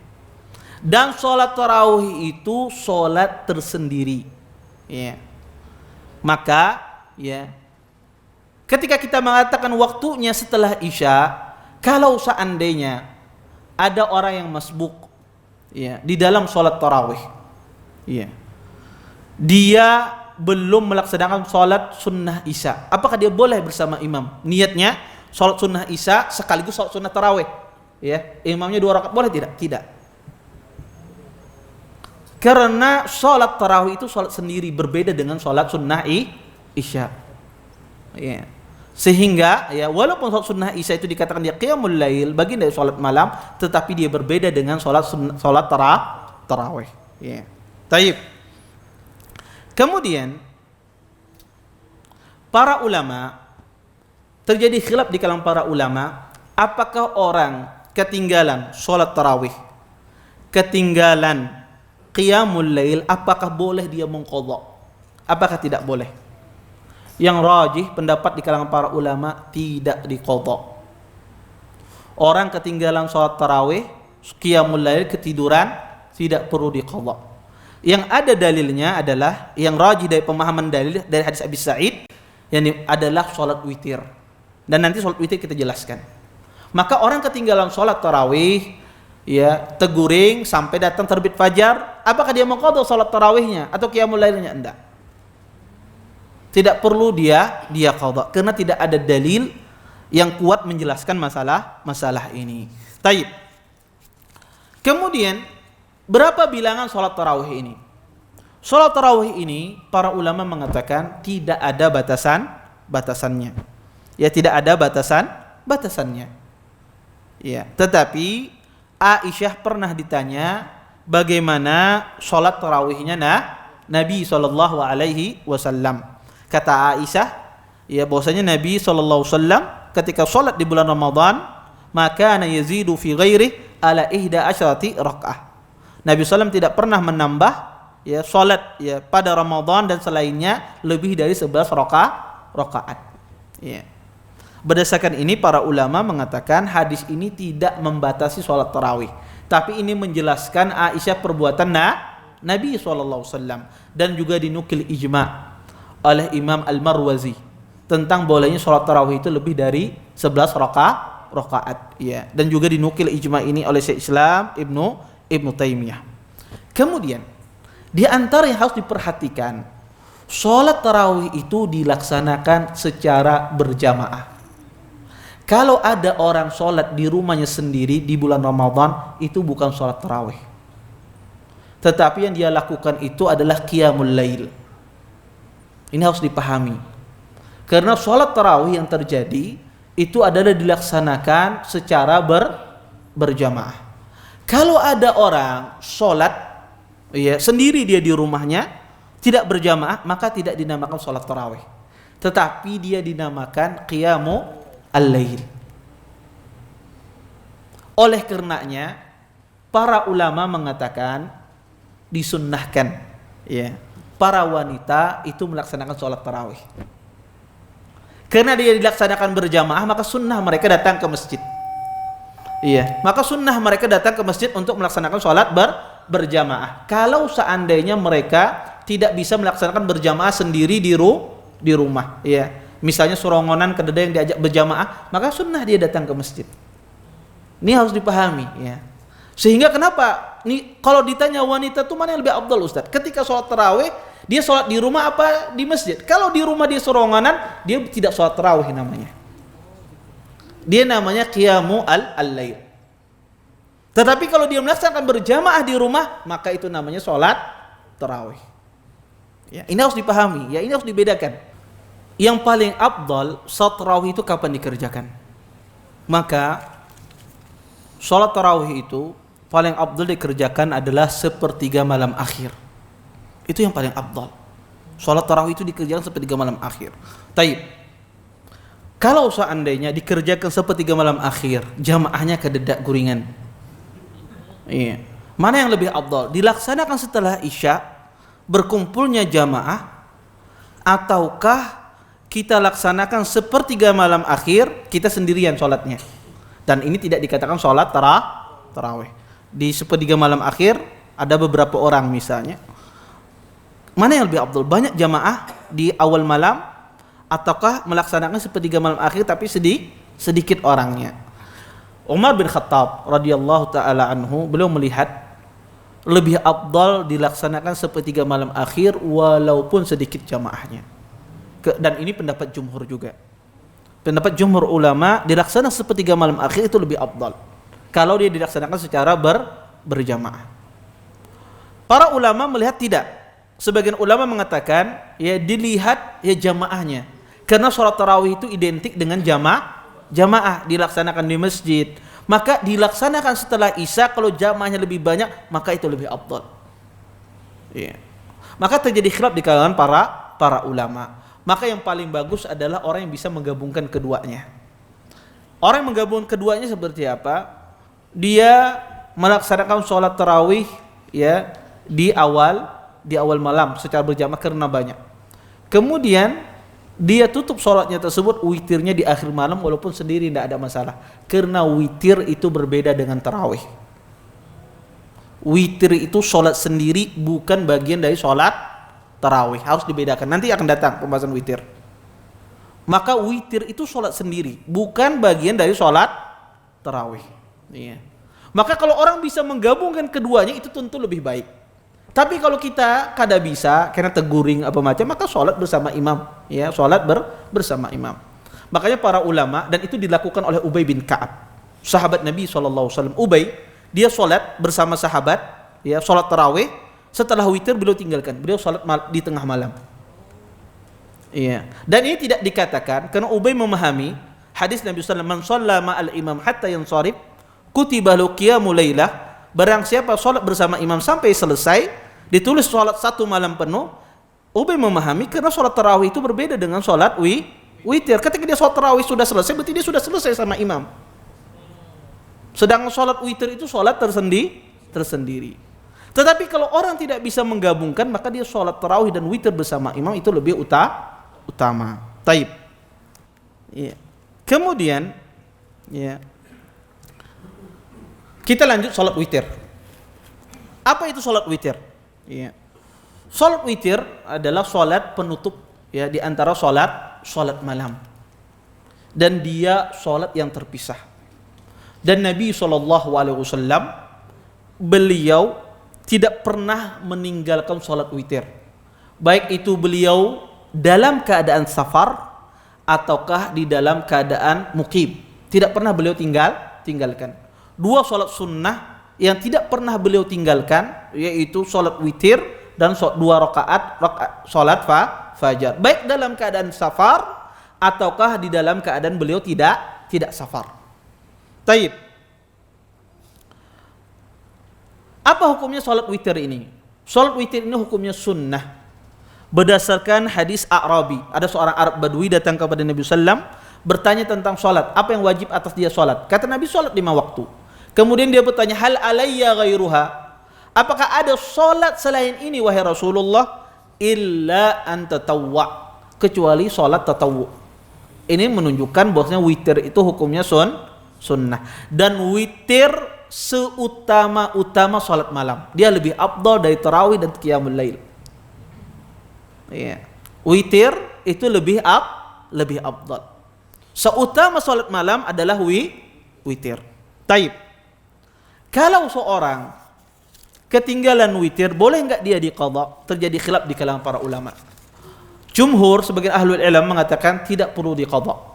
Dan sholat tarawih itu sholat tersendiri. Iya. Maka, ya, ketika kita mengatakan waktunya setelah Isya, kalau seandainya ada orang yang masbuk, ya, di dalam sholat tarawih, ya, dia belum melaksanakan sholat sunnah isya, apakah dia boleh bersama imam? Niatnya sholat sunnah isya sekaligus sholat sunnah tarawih, ya, imamnya 2 rakaat, boleh tidak? Tidak. Karena sholat tarawih itu sholat sendiri, berbeda dengan sholat sunnah isya, ya. Sehingga ya walaupun sholat sunnah isya itu dikatakan dia qiyamul lail, bagian dari sholat malam, tetapi dia berbeda dengan sholat tarawih, ya. Taib. Kemudian para ulama, terjadi khilaf di kalangan para ulama, apakah orang ketinggalan sholat tarawih, ketinggalan qiyamul lail, apakah boleh dia mengqadha? Apakah tidak boleh? Yang rajih pendapat di kalangan para ulama, tidak diqadha. Orang ketinggalan sholat tarawih, qiyamul lail, ketiduran, tidak perlu diqadha. Yang ada dalilnya adalah yang rajih dari pemahaman dalil dari hadis Abi Sa'id, yang adalah sholat witir. Dan nanti sholat witir kita jelaskan. Maka orang ketinggalan sholat tarawih, ya, teguring sampai datang terbit fajar, apakah dia mengqadha salat tarawihnya atau qiyamul lailnya? Enggak. Tidak perlu dia qadha karena tidak ada dalil yang kuat menjelaskan masalah ini. Taib. Kemudian berapa bilangan salat tarawih ini? Salat tarawih ini para ulama mengatakan tidak ada batasannya. Ya, tidak ada batasannya. Ya, tetapi Aisyah pernah ditanya bagaimana sholat tarawihnya Nabi SAW. Kata Aisyah, ya, bahwasanya Nabi SAW ketika sholat di bulan Ramadan, maka yazidu fi ghairi ala 11 rakaah. Nabi SAW tidak pernah menambah, ya, sholat, ya, pada Ramadan dan selainnya lebih dari 11 rakaat. Ya. Berdasarkan ini para ulama mengatakan hadis ini tidak membatasi sholat tarawih, tapi ini menjelaskan Aisyah perbuatan Nabi SAW, dan juga dinukil ijma' oleh Imam Al-Marwazi tentang bolehnya sholat tarawih itu lebih dari 11 rakaat, ya. Dan juga dinukil ijma' ini oleh Syekh Islam Ibnu Taimiyah. Kemudian di antara yang harus diperhatikan, sholat tarawih itu dilaksanakan secara berjamaah. Kalau ada orang sholat di rumahnya sendiri di bulan Ramadan, itu bukan sholat tarawih, tetapi yang dia lakukan itu adalah qiyamul lail. Ini harus dipahami, karena sholat tarawih yang terjadi itu adalah dilaksanakan secara berjamaah. Kalau ada orang sholat, ya, sendiri dia di rumahnya, tidak berjamaah, maka tidak dinamakan sholat tarawih, tetapi dia dinamakan qiyamul al-lail. Oleh karenanya para ulama mengatakan disunnahkan, ya, para wanita itu melaksanakan sholat tarawih. Karena dia dilaksanakan berjamaah, maka sunnah mereka datang ke masjid. Iya, maka sunnah mereka datang ke masjid untuk melaksanakan sholat berjamaah. Kalau seandainya mereka tidak bisa melaksanakan berjamaah sendiri di rumah, ya, misalnya serongonan kededa yang diajak berjamaah, maka sunnah dia datang ke masjid. Ini harus dipahami, ya. Sehingga kenapa nih kalau ditanya wanita itu mana yang lebih afdal, Ustaz? Ketika sholat tarawih, dia sholat di rumah apa di masjid? Kalau di rumah dia serongonan, dia tidak sholat tarawih namanya. Dia namanya qiyamu al-lail. Tetapi kalau dia melaksanakan berjamaah di rumah, maka itu namanya sholat tarawih. Ya, ini harus dipahami, ya, ini harus dibedakan. Yang paling afdal sholat tarawih itu kapan dikerjakan? Maka sholat tarawih itu paling afdal dikerjakan adalah sepertiga malam akhir. Itu yang paling afdal. Sholat tarawih itu dikerjakan sepertiga malam akhir. Taib. Kalau seandainya dikerjakan sepertiga malam akhir, jamaahnya kededak guringan. Iya. Mana yang lebih afdal? Dilaksanakan setelah Isya, berkumpulnya jamaah, ataukah kita laksanakan sepertiga malam akhir, kita sendirian sholatnya? Dan ini tidak dikatakan sholat tarawih. Di sepertiga malam akhir ada beberapa orang misalnya. Mana yang lebih afdal? Banyak jamaah di awal malam, ataukah melaksanakan sepertiga malam akhir tapi sedikit orangnya? Umar bin Khattab radhiyallahu taala anhu, beliau melihat lebih afdal dilaksanakan sepertiga malam akhir walaupun sedikit jamaahnya. Dan ini pendapat jumhur juga. Pendapat jumhur ulama, dilaksanakan sepertiga malam akhir itu lebih afdal kalau dia dilaksanakan secara berjamaah. Para ulama melihat tidak. Sebagian ulama mengatakan ya dilihat ya jamaahnya. Karena sholat tarawih itu identik dengan jamaah dilaksanakan di masjid. Maka dilaksanakan setelah Isya, kalau jamaahnya lebih banyak maka itu lebih afdal. Ya. Maka terjadi khilaf di kalangan para ulama. Maka yang paling bagus adalah orang yang bisa menggabungkan keduanya. Orang yang menggabungkan keduanya seperti apa? Dia melaksanakan sholat tarawih ya di awal malam secara berjamaah karena banyak. Kemudian dia tutup sholatnya tersebut, witirnya di akhir malam walaupun sendiri tidak ada masalah. Karena witir itu berbeda dengan tarawih. Witir itu sholat sendiri, bukan bagian dari sholat tarawih, harus dibedakan. Nanti akan datang pembahasan witir. Maka witir itu sholat sendiri, bukan bagian dari sholat tarawih. Iya. Maka kalau orang bisa menggabungkan keduanya itu tentu lebih baik. Tapi kalau kita kada bisa karena teguring apa macam, maka sholat bersama imam. Ya, sholat bersama imam. Makanya para ulama, dan itu dilakukan oleh Ubay bin Ka'ab, sahabat Nabi SAW. Ubay, dia sholat bersama sahabat, ya, sholat tarawih. Setelah witir beliau tinggalkan, beliau salat di tengah malam. Iya. Dan ini tidak dikatakan karena Ubay memahami hadis Nabi sallallahu alaihi wasallam, "Man shalla ma'al imam hatta yansharif, kutiba lahu qiyamul lailah." Barang siapa salat bersama imam sampai selesai, ditulis salat satu malam penuh. Ubay memahami karena salat tarawih itu berbeda dengan salat witir. Ketika dia salat tarawih sudah selesai, berarti dia sudah selesai sama imam. Sedangkan salat witir itu salat tersendiri. Tetapi kalau orang tidak bisa menggabungkan, maka dia sholat tarawih dan witir bersama imam itu lebih utama. Taib. Ya. Kemudian, ya, kita lanjut sholat witir. Apa itu sholat witir? Ya. Sholat witir adalah sholat penutup, ya, di antara sholat malam. Dan dia sholat yang terpisah. Dan Nabi SAW, beliau tidak pernah meninggalkan sholat witir, baik itu beliau dalam keadaan safar ataukah di dalam keadaan muqim, tidak pernah beliau tinggalkan. Dua sholat sunnah yang tidak pernah beliau tinggalkan yaitu sholat witir dan dua rakaat sholat fajar, baik dalam keadaan safar ataukah di dalam keadaan beliau tidak safar. Taib. Apa hukumnya sholat witir ini? Sholat witir ini hukumnya sunnah berdasarkan hadis A'rabi. Ada seorang Arab Badui datang kepada Nabi SAW bertanya tentang sholat, apa yang wajib atas dia sholat. Kata Nabi, sholat 5 waktu. Kemudian dia bertanya, hal alayya ghairuha, apakah ada sholat selain ini wahai Rasulullah? Illa an tatawwa, kecuali sholat tatawwu. Ini menunjukkan bahwasanya witir itu hukumnya sunnah. Dan witir seutama-utama sholat malam. Dia lebih afdal dari tarawih dan qiyamul lail. Iya. Witir itu lebih afdal. Seutama sholat malam adalah witir. Taib. Kalau seorang ketinggalan witir, boleh enggak dia diqadha? Terjadi khilaf di kalangan para ulama. Jumhur sebagian ahlul ilm mengatakan tidak perlu diqadha.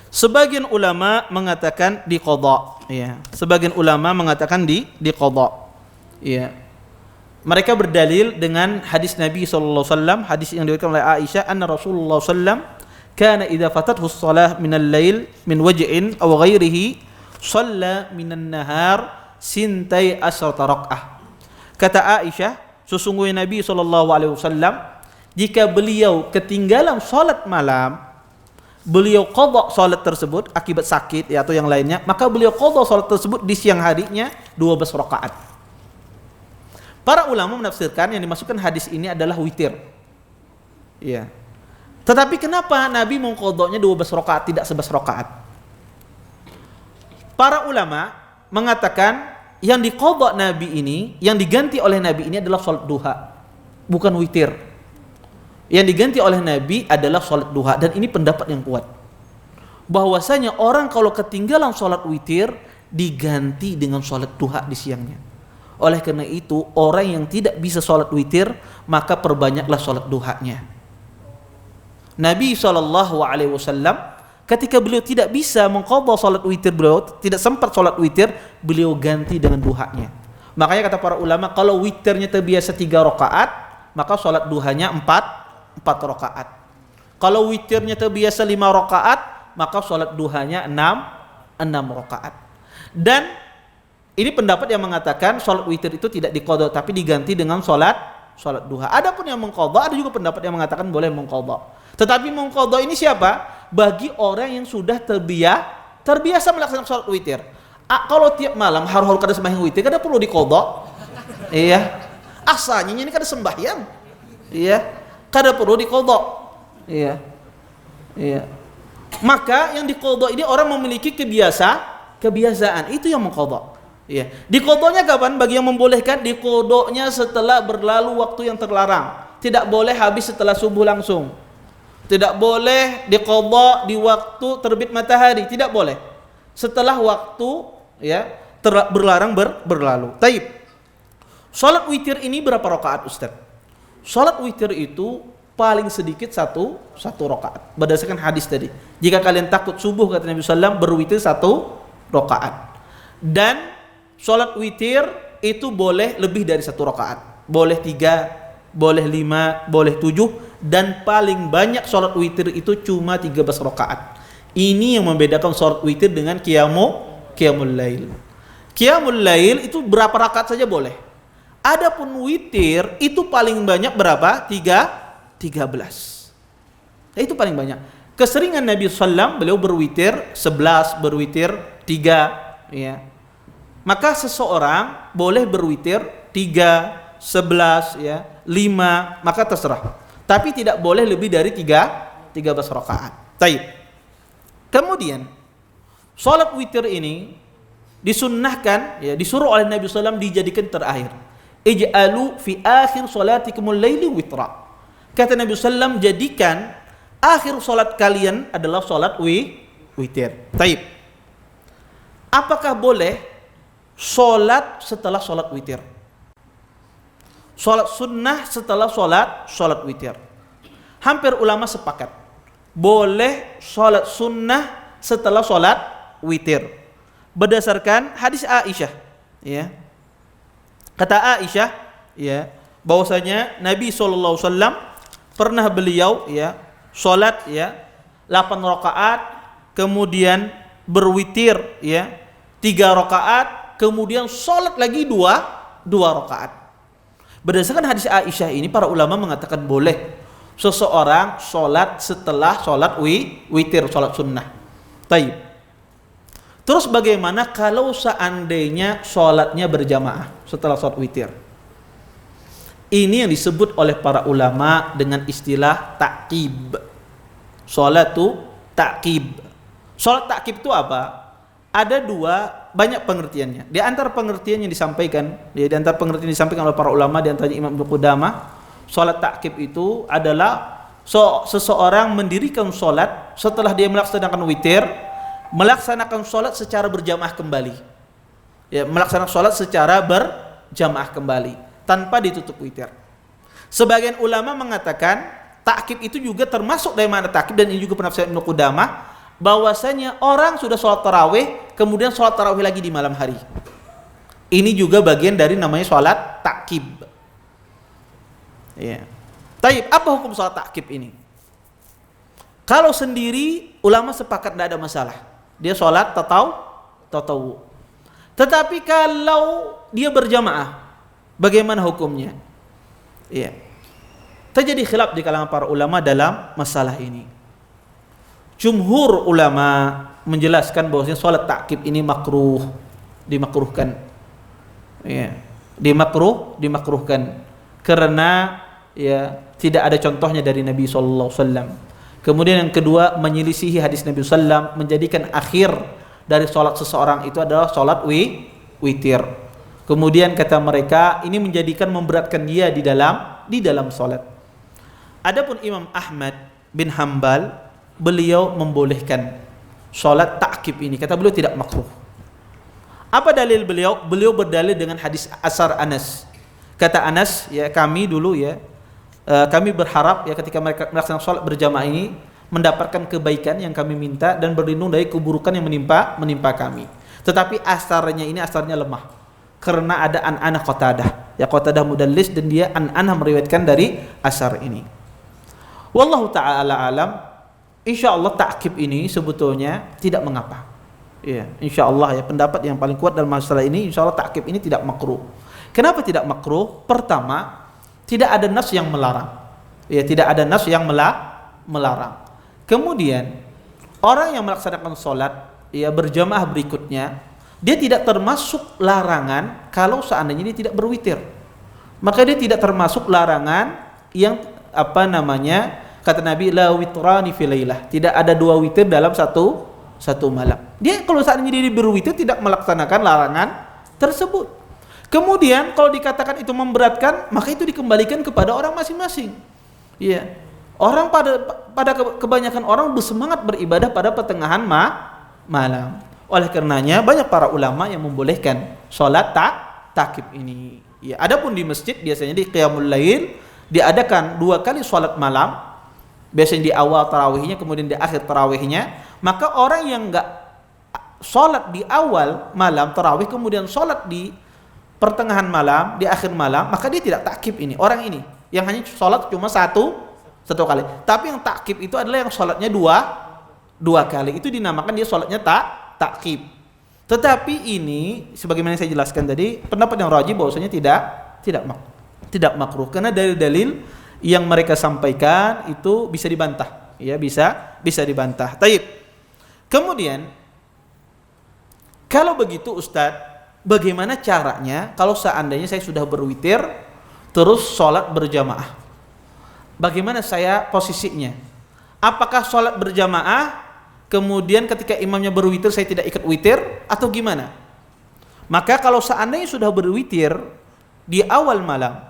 Sebagian ulama mengatakan diqadha, ya. Sebagian ulama mengatakan diqadha. Ya. Mereka berdalil dengan hadis Nabi sallallahu alaihi wasallam, hadis yang diriwayatkan oleh Aisyah, anna Rasulullah sallam kana idza fatathu shalah min al-lail min waj'in aw ghairihi shalla min an-nahar sintai asyrata raq'ah. Kata Aisyah, sesungguhnya Nabi sallallahu alaihi wasallam jika beliau ketinggalan salat malam, beliau qadha salat tersebut akibat sakit ya, atau yang lainnya, maka beliau qadha salat tersebut di siang harinya 12 rakaat. Para ulama menafsirkan yang dimasukkan hadis ini adalah witir. Ya. Tetapi kenapa Nabi mengqadhanya 12 rakaat tidak 11 rakaat? Para ulama mengatakan yang diqadha Nabi ini, yang diganti oleh Nabi ini adalah salat duha, bukan witir. Yang diganti oleh Nabi adalah sholat duha, dan ini pendapat yang kuat. bahwasanya orang kalau ketinggalan sholat witir diganti dengan sholat duha di siangnya. Oleh karena itu orang yang tidak bisa sholat witir maka perbanyaklah sholat duhanya. Nabi SAW ketika beliau tidak bisa mengqadha sholat witir, beliau tidak sempat sholat witir, beliau ganti dengan duhanya. Makanya kata para ulama, kalau witirnya terbiasa 3 rakaat, maka sholat duhanya 4 rakaat. Kalau witirnya terbiasa 5 rakaat, maka sholat duhanya 6 rakaat. Dan ini pendapat yang mengatakan sholat witir itu tidak diqadha tapi diganti dengan sholat duha. Adapun yang mengqadha, ada juga pendapat yang mengatakan boleh mengqadha. Tetapi mengqadha ini siapa? Bagi orang yang sudah terbiasa melaksanakan sholat witir. Kalau tiap malam harus kada sembahyang witir, kada perlu diqadha. Iya. Asalnya ini kada sembahyang. Iya. Kada perlu diqadha. Iya. Iya. Maka yang diqadha ini orang memiliki kebiasaan. Itu yang mengqadha. Iya. Diqadhanya kapan? Bagi yang membolehkan, diqadhanya setelah berlalu waktu yang terlarang. Tidak boleh habis setelah subuh langsung. Tidak boleh diqadha di waktu terbit matahari, tidak boleh. Setelah waktu ya berlarang berlalu. Taib. Salat witir ini berapa rakaat, Ustaz? Salat witir itu paling sedikit satu rakaat. Berdasarkan hadis tadi. Jika kalian takut subuh, kata Nabi SAW, berwitir 1 rakaat. Dan salat witir itu boleh lebih dari 1 rakaat. Boleh 3, boleh 5, boleh 7, dan paling banyak salat witir itu cuma 13 rakaat. Ini yang membedakan salat witir dengan qiyamul lail. Qiyamul lail itu berapa rakaat saja boleh. Adapun witir itu paling banyak berapa? 13. Nah, itu paling banyak. Keseringan Nabi SAW beliau berwitir 11, berwitir 3, ya. Maka seseorang boleh berwitir 3, 11, ya, 5, maka terserah. Tapi tidak boleh lebih dari 13 rakaat. Taib. Kemudian salat witir ini disunnahkan, ya, disuruh oleh Nabi SAW dijadikan terakhir. Ij'alu fi akhir salatikumul laili witra. Kata Nabi SAW, jadikan akhir salat kalian adalah salat witir. Taib. Apakah boleh salat setelah salat witir? Salat sunnah setelah salat witir. Hampir ulama sepakat boleh salat sunnah setelah salat witir. Berdasarkan hadis Aisyah, ya. Kata Aisyah, ya, bahwasanya Nabi SAW pernah beliau, ya, salat, ya, 8 rakaat, kemudian berwitir, ya, 3 rakaat, kemudian salat lagi 2 rakaat. Berdasarkan hadis Aisyah ini, para ulama mengatakan boleh seseorang sholat setelah sholat witir, sholat sunnah. Taib. Terus bagaimana kalau seandainya sholatnya berjamaah setelah sholat witir? Ini yang disebut oleh para ulama dengan istilah ta'qib. Sholatu ta'qib. Sholat ta'qib itu apa? Ada banyak pengertiannya. Di antara pengertian yang disampaikan, oleh para ulama, di antaranya Imam Ibnu Qudamah, salat ta'qib itu adalah seseorang mendirikan salat setelah dia melaksanakan witir, melaksanakan salat secara berjamaah kembali. Ya, melaksanakan salat secara berjamaah kembali tanpa ditutup witir. Sebagian ulama mengatakan ta'qib itu juga termasuk dari makna ta'qib, dan ini juga penafsiran Ibnu Qudamah, bahwasanya orang sudah sholat tarawih, kemudian sholat tarawih lagi di malam hari. Ini juga bagian dari namanya sholat ta'qib. Ya. Taib, apa hukum sholat ta'qib ini? Kalau sendiri, ulama sepakat tidak ada masalah. Dia sholat tatawu. Tetapi kalau dia berjamaah, bagaimana hukumnya? Ya. Terjadi khilaf di kalangan para ulama dalam masalah ini. Jumhur ulama menjelaskan bahwasanya salat ta'qib ini dimakruhkan. Ya, dimakruhkan karena, ya, tidak ada contohnya dari Nabi sallallahu alaihi wasallam. Kemudian yang kedua, menyelisihi hadis Nabi sallallahu, menjadikan akhir dari salat seseorang itu adalah salat witir. Kemudian kata mereka, ini menjadikan memberatkan dia di dalam salat. Adapun Imam Ahmad bin Hanbal, beliau membolehkan Salat ta'qib ini kata beliau tidak makruh. Apa dalil beliau? Beliau berdalil dengan hadis asar Anas. Kata Anas, ya kami dulu ya, kami berharap ya ketika mereka melaksanakan sholat berjamaah ini mendapatkan kebaikan yang kami minta dan berlindung dari keburukan yang menimpa kami. Tetapi asarnya ini asarnya lemah karena ada an-anah Qatadah. Ya Qatadah mudallis dan dia an-anah meriwayatkan dari asar ini. Wallahu ta'ala alam. Insyaallah ta'qib ini sebetulnya tidak mengapa. Ya, insyaallah ya pendapat yang paling kuat dalam masalah ini insyaallah ta'qib ini tidak makruh. Kenapa tidak makruh? Pertama, tidak ada nas yang melarang. Ya, tidak ada nas yang melarang. Kemudian, orang yang melaksanakan sholat ya berjamaah berikutnya, dia tidak termasuk larangan kalau seandainya dia tidak berwitir. Maka dia tidak termasuk larangan yang kata Nabi la witrani fi lailah. Tidak ada dua witir dalam satu malam. Dia kalau seandainya dia berwitir tidak melaksanakan larangan tersebut. Kemudian kalau dikatakan itu memberatkan, maka itu dikembalikan kepada orang masing-masing. Iya. Orang pada kebanyakan orang bersemangat beribadah pada pertengahan malam. Oleh karenanya banyak para ulama yang membolehkan salat ta'qib ini. Ya, adapun di masjid biasanya di qiyamul lail diadakan 2 kali salat malam. Biasanya di awal tarawihnya kemudian di akhir tarawihnya. Maka orang yang enggak salat di awal malam tarawih kemudian salat di pertengahan malam, di akhir malam, maka dia tidak ta'qib ini. Orang ini yang hanya salat cuma satu kali. Tapi yang ta'qib itu adalah yang salatnya dua kali. Itu dinamakan dia salatnya ta'qib. Tetapi ini sebagaimana yang saya jelaskan tadi, pendapat yang rajih bahwasanya tidak makruh karena dalil-dalil yang mereka sampaikan itu bisa dibantah. Ya, bisa dibantah. Taib. Kemudian kalau begitu Ustadz, bagaimana caranya kalau seandainya saya sudah berwitir terus sholat berjamaah? Bagaimana saya posisinya? Apakah sholat berjamaah kemudian ketika imamnya berwitir saya tidak ikut witir atau gimana? Maka kalau seandainya sudah berwitir di awal malam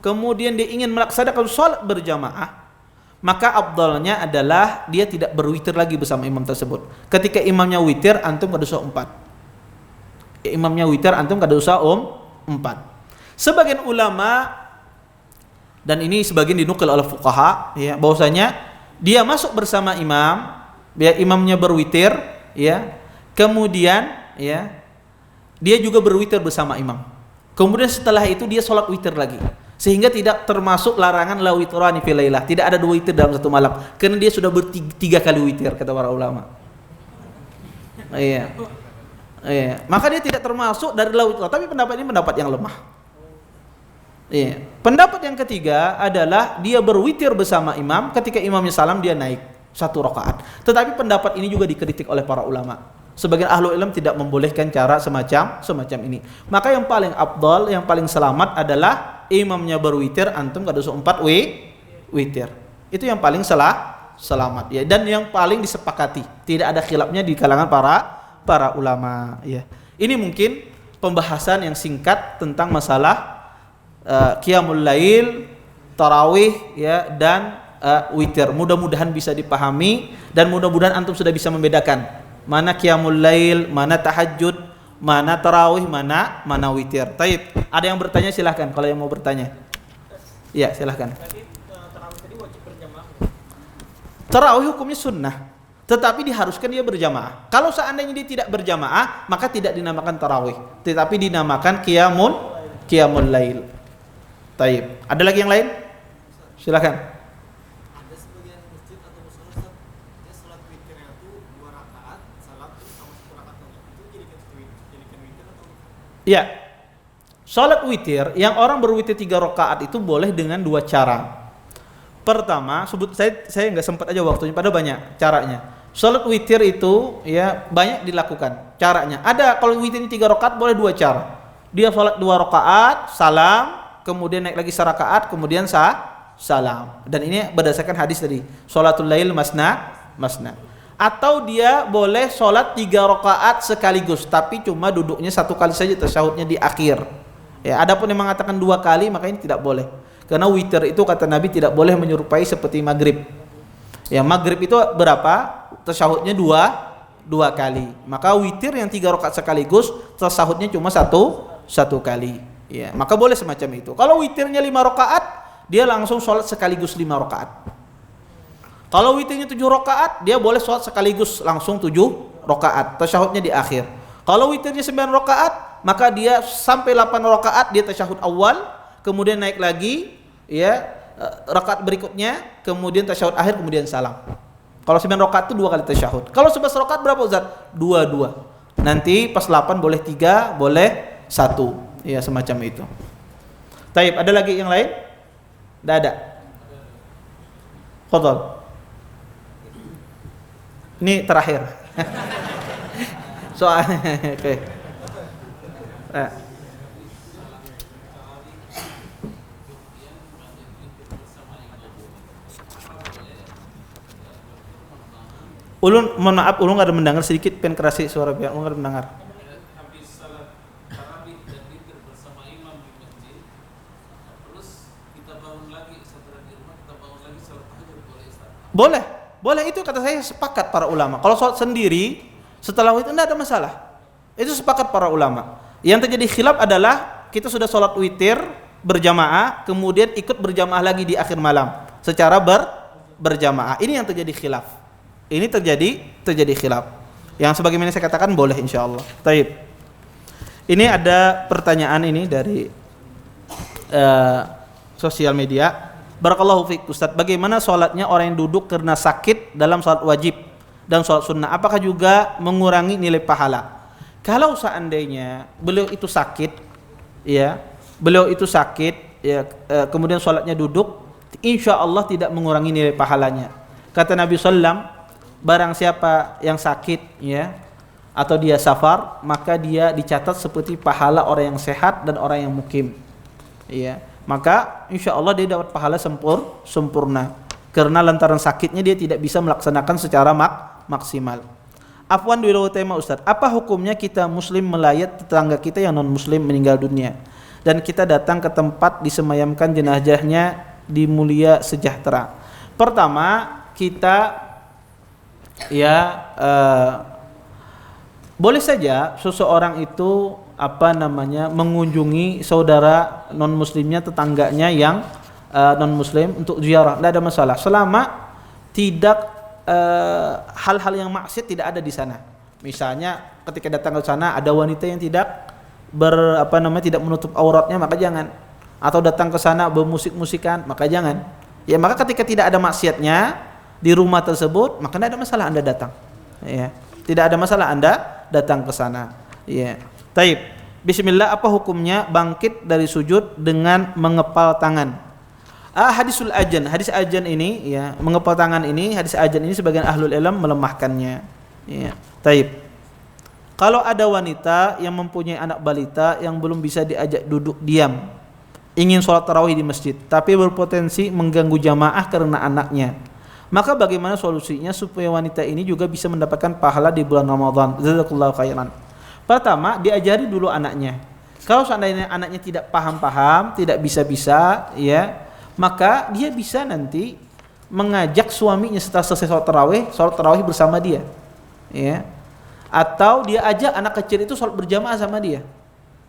kemudian dia ingin melaksanakan sholat berjamaah, maka afdalnya adalah dia tidak berwitir lagi bersama imam tersebut. Ketika imamnya witir, antum kada usah 4. Imamnya witir, antum kada usah 4. Sebagian ulama, dan ini sebagian dinukil oleh fuqaha, ya, bahwasanya dia masuk bersama imam, biar imamnya berwitir, ya, kemudian, ya, dia juga berwitir bersama imam. Kemudian setelah itu dia sholat witir lagi. Sehingga tidak termasuk larangan la witrani fil lailah. Tidak ada 2 witir dalam satu malam. Karena dia sudah 3 kali witir kata para ulama. Iya. Maka dia tidak termasuk dari la witrah. Tapi pendapat ini pendapat yang lemah. Iya. Pendapat yang ketiga adalah dia berwitir bersama imam. Ketika imamnya salam dia naik 1 rakaat. Tetapi pendapat ini juga dikritik oleh para ulama. Sebagian ahlu ilm tidak membolehkan cara semacam ini. Maka yang paling afdal, yang paling selamat adalah imamnya berwitir, antum kada usah 4 witir. Itu yang paling selamat ya, dan yang paling disepakati. Tidak ada khilafnya di kalangan para ulama ya. Ini mungkin pembahasan yang singkat tentang masalah qiyamul lail, tarawih ya, dan witir. Mudah-mudahan bisa dipahami dan mudah-mudahan antum sudah bisa membedakan mana qiyamul lail, mana tahajud, mana tarawih, mana witir. Taib. Ada yang bertanya silahkan kalau yang mau bertanya. Ya, silahkan. Tarawih hukumnya sunnah, tetapi diharuskan dia berjamaah. Kalau seandainya dia tidak berjamaah, maka tidak dinamakan tarawih, tetapi dinamakan qiyamul lail. Taib. Ada lagi yang lain? Silahkan. Ya, sholat witir yang orang berwitir 3 rakaat itu boleh dengan 2 cara. Pertama, saya nggak sempat aja waktunya, pada banyak caranya. Sholat witir itu ya banyak dilakukan caranya. Ada kalau witir 3 rakaat boleh 2 cara. Dia sholat 2 rakaat, salam, kemudian naik lagi 1 rakaat, kemudian salam. Dan ini berdasarkan hadis tadi, sholatul lail masna. Atau dia boleh sholat 3 rakaat sekaligus, tapi cuma duduknya 1 kali saja, tasyahudnya di akhir. Ya, adapun yang mengatakan 2 kali, maka ini tidak boleh. Karena witir itu kata Nabi tidak boleh menyerupai seperti maghrib. Ya, maghrib itu berapa? Tasyahudnya 2 2 kali. Maka witir yang 3 rakaat sekaligus tasahudnya cuma satu kali. Ya, maka boleh semacam itu. Kalau witirnya 5 rakaat, dia langsung sholat sekaligus 5 rakaat. Kalau witirnya 7 rakaat, dia boleh sholat sekaligus langsung 7 rakaat. Tasyahudnya di akhir. Kalau witirnya 9 rakaat, maka dia sampai 8 rakaat dia tasyahud awal, kemudian naik lagi, ya, rakaat berikutnya, kemudian tasyahud akhir, kemudian salam. Kalau 9 rakaat itu 2 kali tasyahud. Kalau 11 rakaat berapa Ustaz? 2. Nanti pas 8 boleh 3, boleh 1. Ya, semacam itu. Taib, ada lagi yang lain? Tidak ada. Fadhal. Ini terakhir. Soal oke. Ulun, mohon maaf, ulun nggak ada mendengar, sedikit pen kerasi suara biar ulun nggak ada mendengar. Habis salat tarawih dan witir bersama imam di masjid, terus kita bangun lagi setelah di rumah, kita bangun lagi salat tahajud, boleh Ustaz? Boleh itu kata saya sepakat para ulama. Kalau sholat sendiri setelah witir tidak ada masalah. Itu sepakat para ulama. Yang terjadi khilaf adalah kita sudah sholat witir berjamaah, kemudian ikut berjamaah lagi di akhir malam secara berjamaah. Ini yang terjadi khilaf. Ini terjadi khilaf. Yang sebagaimana saya katakan boleh insyaallah. Taib. Ini ada pertanyaan ini dari sosial media. Barakallahu fiik Ustaz. Bagaimana sholatnya orang yang duduk karena sakit dalam sholat wajib dan sholat sunnah? Apakah juga mengurangi nilai pahala? Kalau seandainya beliau itu sakit, ya, kemudian sholatnya duduk, insya Allah tidak mengurangi nilai pahalanya. Kata Nabi Sallam, barang siapa yang sakit, ya, atau dia safar, maka dia dicatat seperti pahala orang yang sehat dan orang yang mukim, ya. Maka insya Allah dia dapat pahala sempurna, karena lantaran sakitnya dia tidak bisa melaksanakan secara maksimal. Afwan dulu tema Ustaz, apa hukumnya kita muslim melayat tetangga kita yang non muslim meninggal dunia dan kita datang ke tempat disemayamkan jenazahnya di Mulia Sejahtera? Pertama, kita boleh saja seseorang itu mengunjungi saudara non muslimnya, tetangganya yang non muslim untuk ziarah, tidak ada masalah selama tidak hal-hal yang maksiat tidak ada di sana. Misalnya ketika datang ke sana ada wanita yang tidak tidak menutup auratnya, maka jangan. Atau datang ke sana bermusik-musikan, maka jangan. Ya, maka ketika tidak ada maksiatnya di rumah tersebut, maka tidak ada masalah Anda datang. Ya, tidak ada masalah Anda datang ke sana. Ya. Taib. Bismillah, apa hukumnya bangkit dari sujud dengan mengepal tangan? Hadis ajan ini, ya, mengepal tangan ini, hadis ajan ini sebagian ahlul ilm melemahkannya. Ya. Taib. Kalau ada wanita yang mempunyai anak balita yang belum bisa diajak duduk diam, ingin sholat tarawih di masjid, tapi berpotensi mengganggu jamaah karena anaknya, maka bagaimana solusinya supaya wanita ini juga bisa mendapatkan pahala di bulan Ramadan? Jazakallahu khairan. Pertama, diajari dulu anaknya. Kalau seandainya anaknya tidak paham-paham, tidak bisa-bisa, ya, maka dia bisa nanti mengajak suaminya setelah selesai sholat tarawih bersama dia, ya. Atau dia ajak anak kecil itu sholat berjamaah sama dia.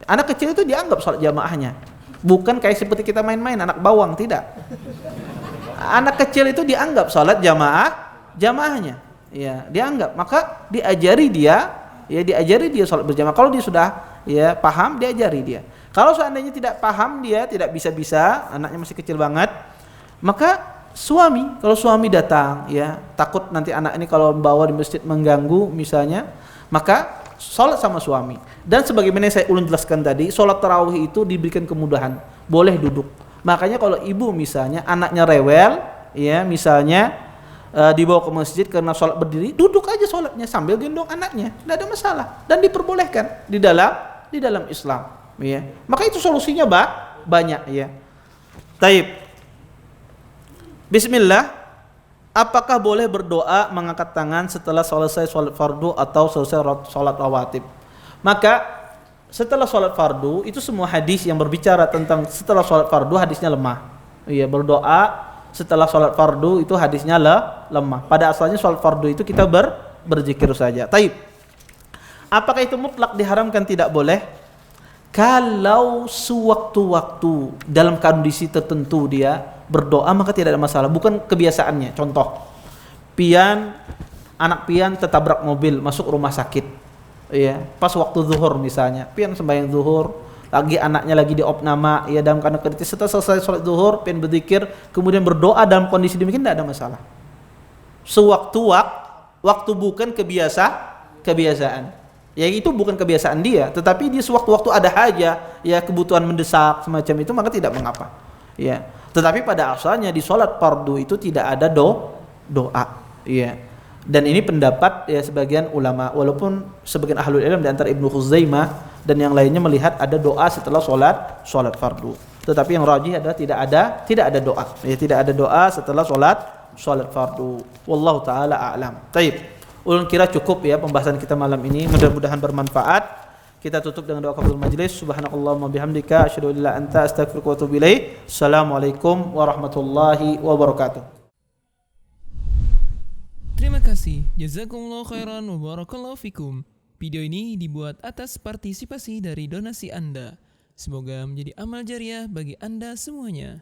Anak kecil itu dianggap sholat jamaahnya, bukan kayak seperti kita main-main anak bawang, tidak. Anak kecil itu dianggap sholat jamaahnya, ya, dianggap. Maka diajari dia sholat berjamaah. Kalau dia sudah, ya, paham, diajari dia. Kalau seandainya tidak paham, dia tidak bisa-bisa, anaknya masih kecil banget, maka kalau suami datang, ya, takut nanti anak ini kalau bawa di masjid mengganggu misalnya, maka sholat sama suami. Dan sebagaimana saya ulun jelaskan tadi, sholat tarawih itu diberikan kemudahan, boleh duduk. Makanya kalau ibu misalnya anaknya rewel, ya, misalnya dibawa ke masjid karena sholat berdiri, duduk aja sholatnya sambil gendong anaknya, tidak ada masalah dan diperbolehkan di dalam Islam. Ya, maka itu solusinya banyak, ya. Taib. Bismillah, apakah boleh berdoa mengangkat tangan setelah selesai sholat fardu atau selesai sholat rawatib? Maka setelah sholat fardu itu semua hadis yang berbicara tentang setelah sholat fardu hadisnya lemah. Iya, berdoa setelah sholat fardu itu hadisnya lemah. Pada asalnya sholat fardu itu kita berzikir saja. Taib. Apakah itu mutlak diharamkan tidak boleh? Kalau sewaktu-waktu dalam kondisi tertentu dia berdoa maka tidak ada masalah, bukan kebiasaannya. Contoh, anak pian tertabrak mobil masuk rumah sakit. Ya, pas waktu zuhur misalnya, pian sembahyang zuhur, lagi anaknya lagi diopnama, ya dalam keadaan kritis, setelah selesai sholat zuhur, pian berzikir, kemudian berdoa dalam kondisi demikian tidak ada masalah. Waktu bukan kebiasaan. Ya itu bukan kebiasaan dia, tetapi dia sewaktu-waktu ada haja, ya kebutuhan mendesak semacam itu maka tidak mengapa. Ya. Tetapi pada asalnya di sholat fardu itu tidak ada doa. Ya. Dan ini pendapat ya sebagian ulama, walaupun sebagian ahlul ilm di antara Ibnu Khuzaimah dan yang lainnya melihat ada doa setelah sholat fardu. Tetapi yang rajih adalah tidak ada doa. Ya, tidak ada doa setelah sholat fardu. Wallahu taala a'lam. Baik. Ulun kira cukup ya pembahasan kita malam ini, mudah-mudahan bermanfaat. Kita tutup dengan doa kafaratul majlis. Subhanakallahumma bihamdika asyhadu an la ilaha illa anta astaghfiruka wa atubu ilaik. Assalamualaikum warahmatullahi wabarakatuh. Terima kasih. Jazakumullah khairan wa barakallahu fikum. Video ini dibuat atas partisipasi dari donasi Anda. Semoga menjadi amal jariah bagi Anda semuanya.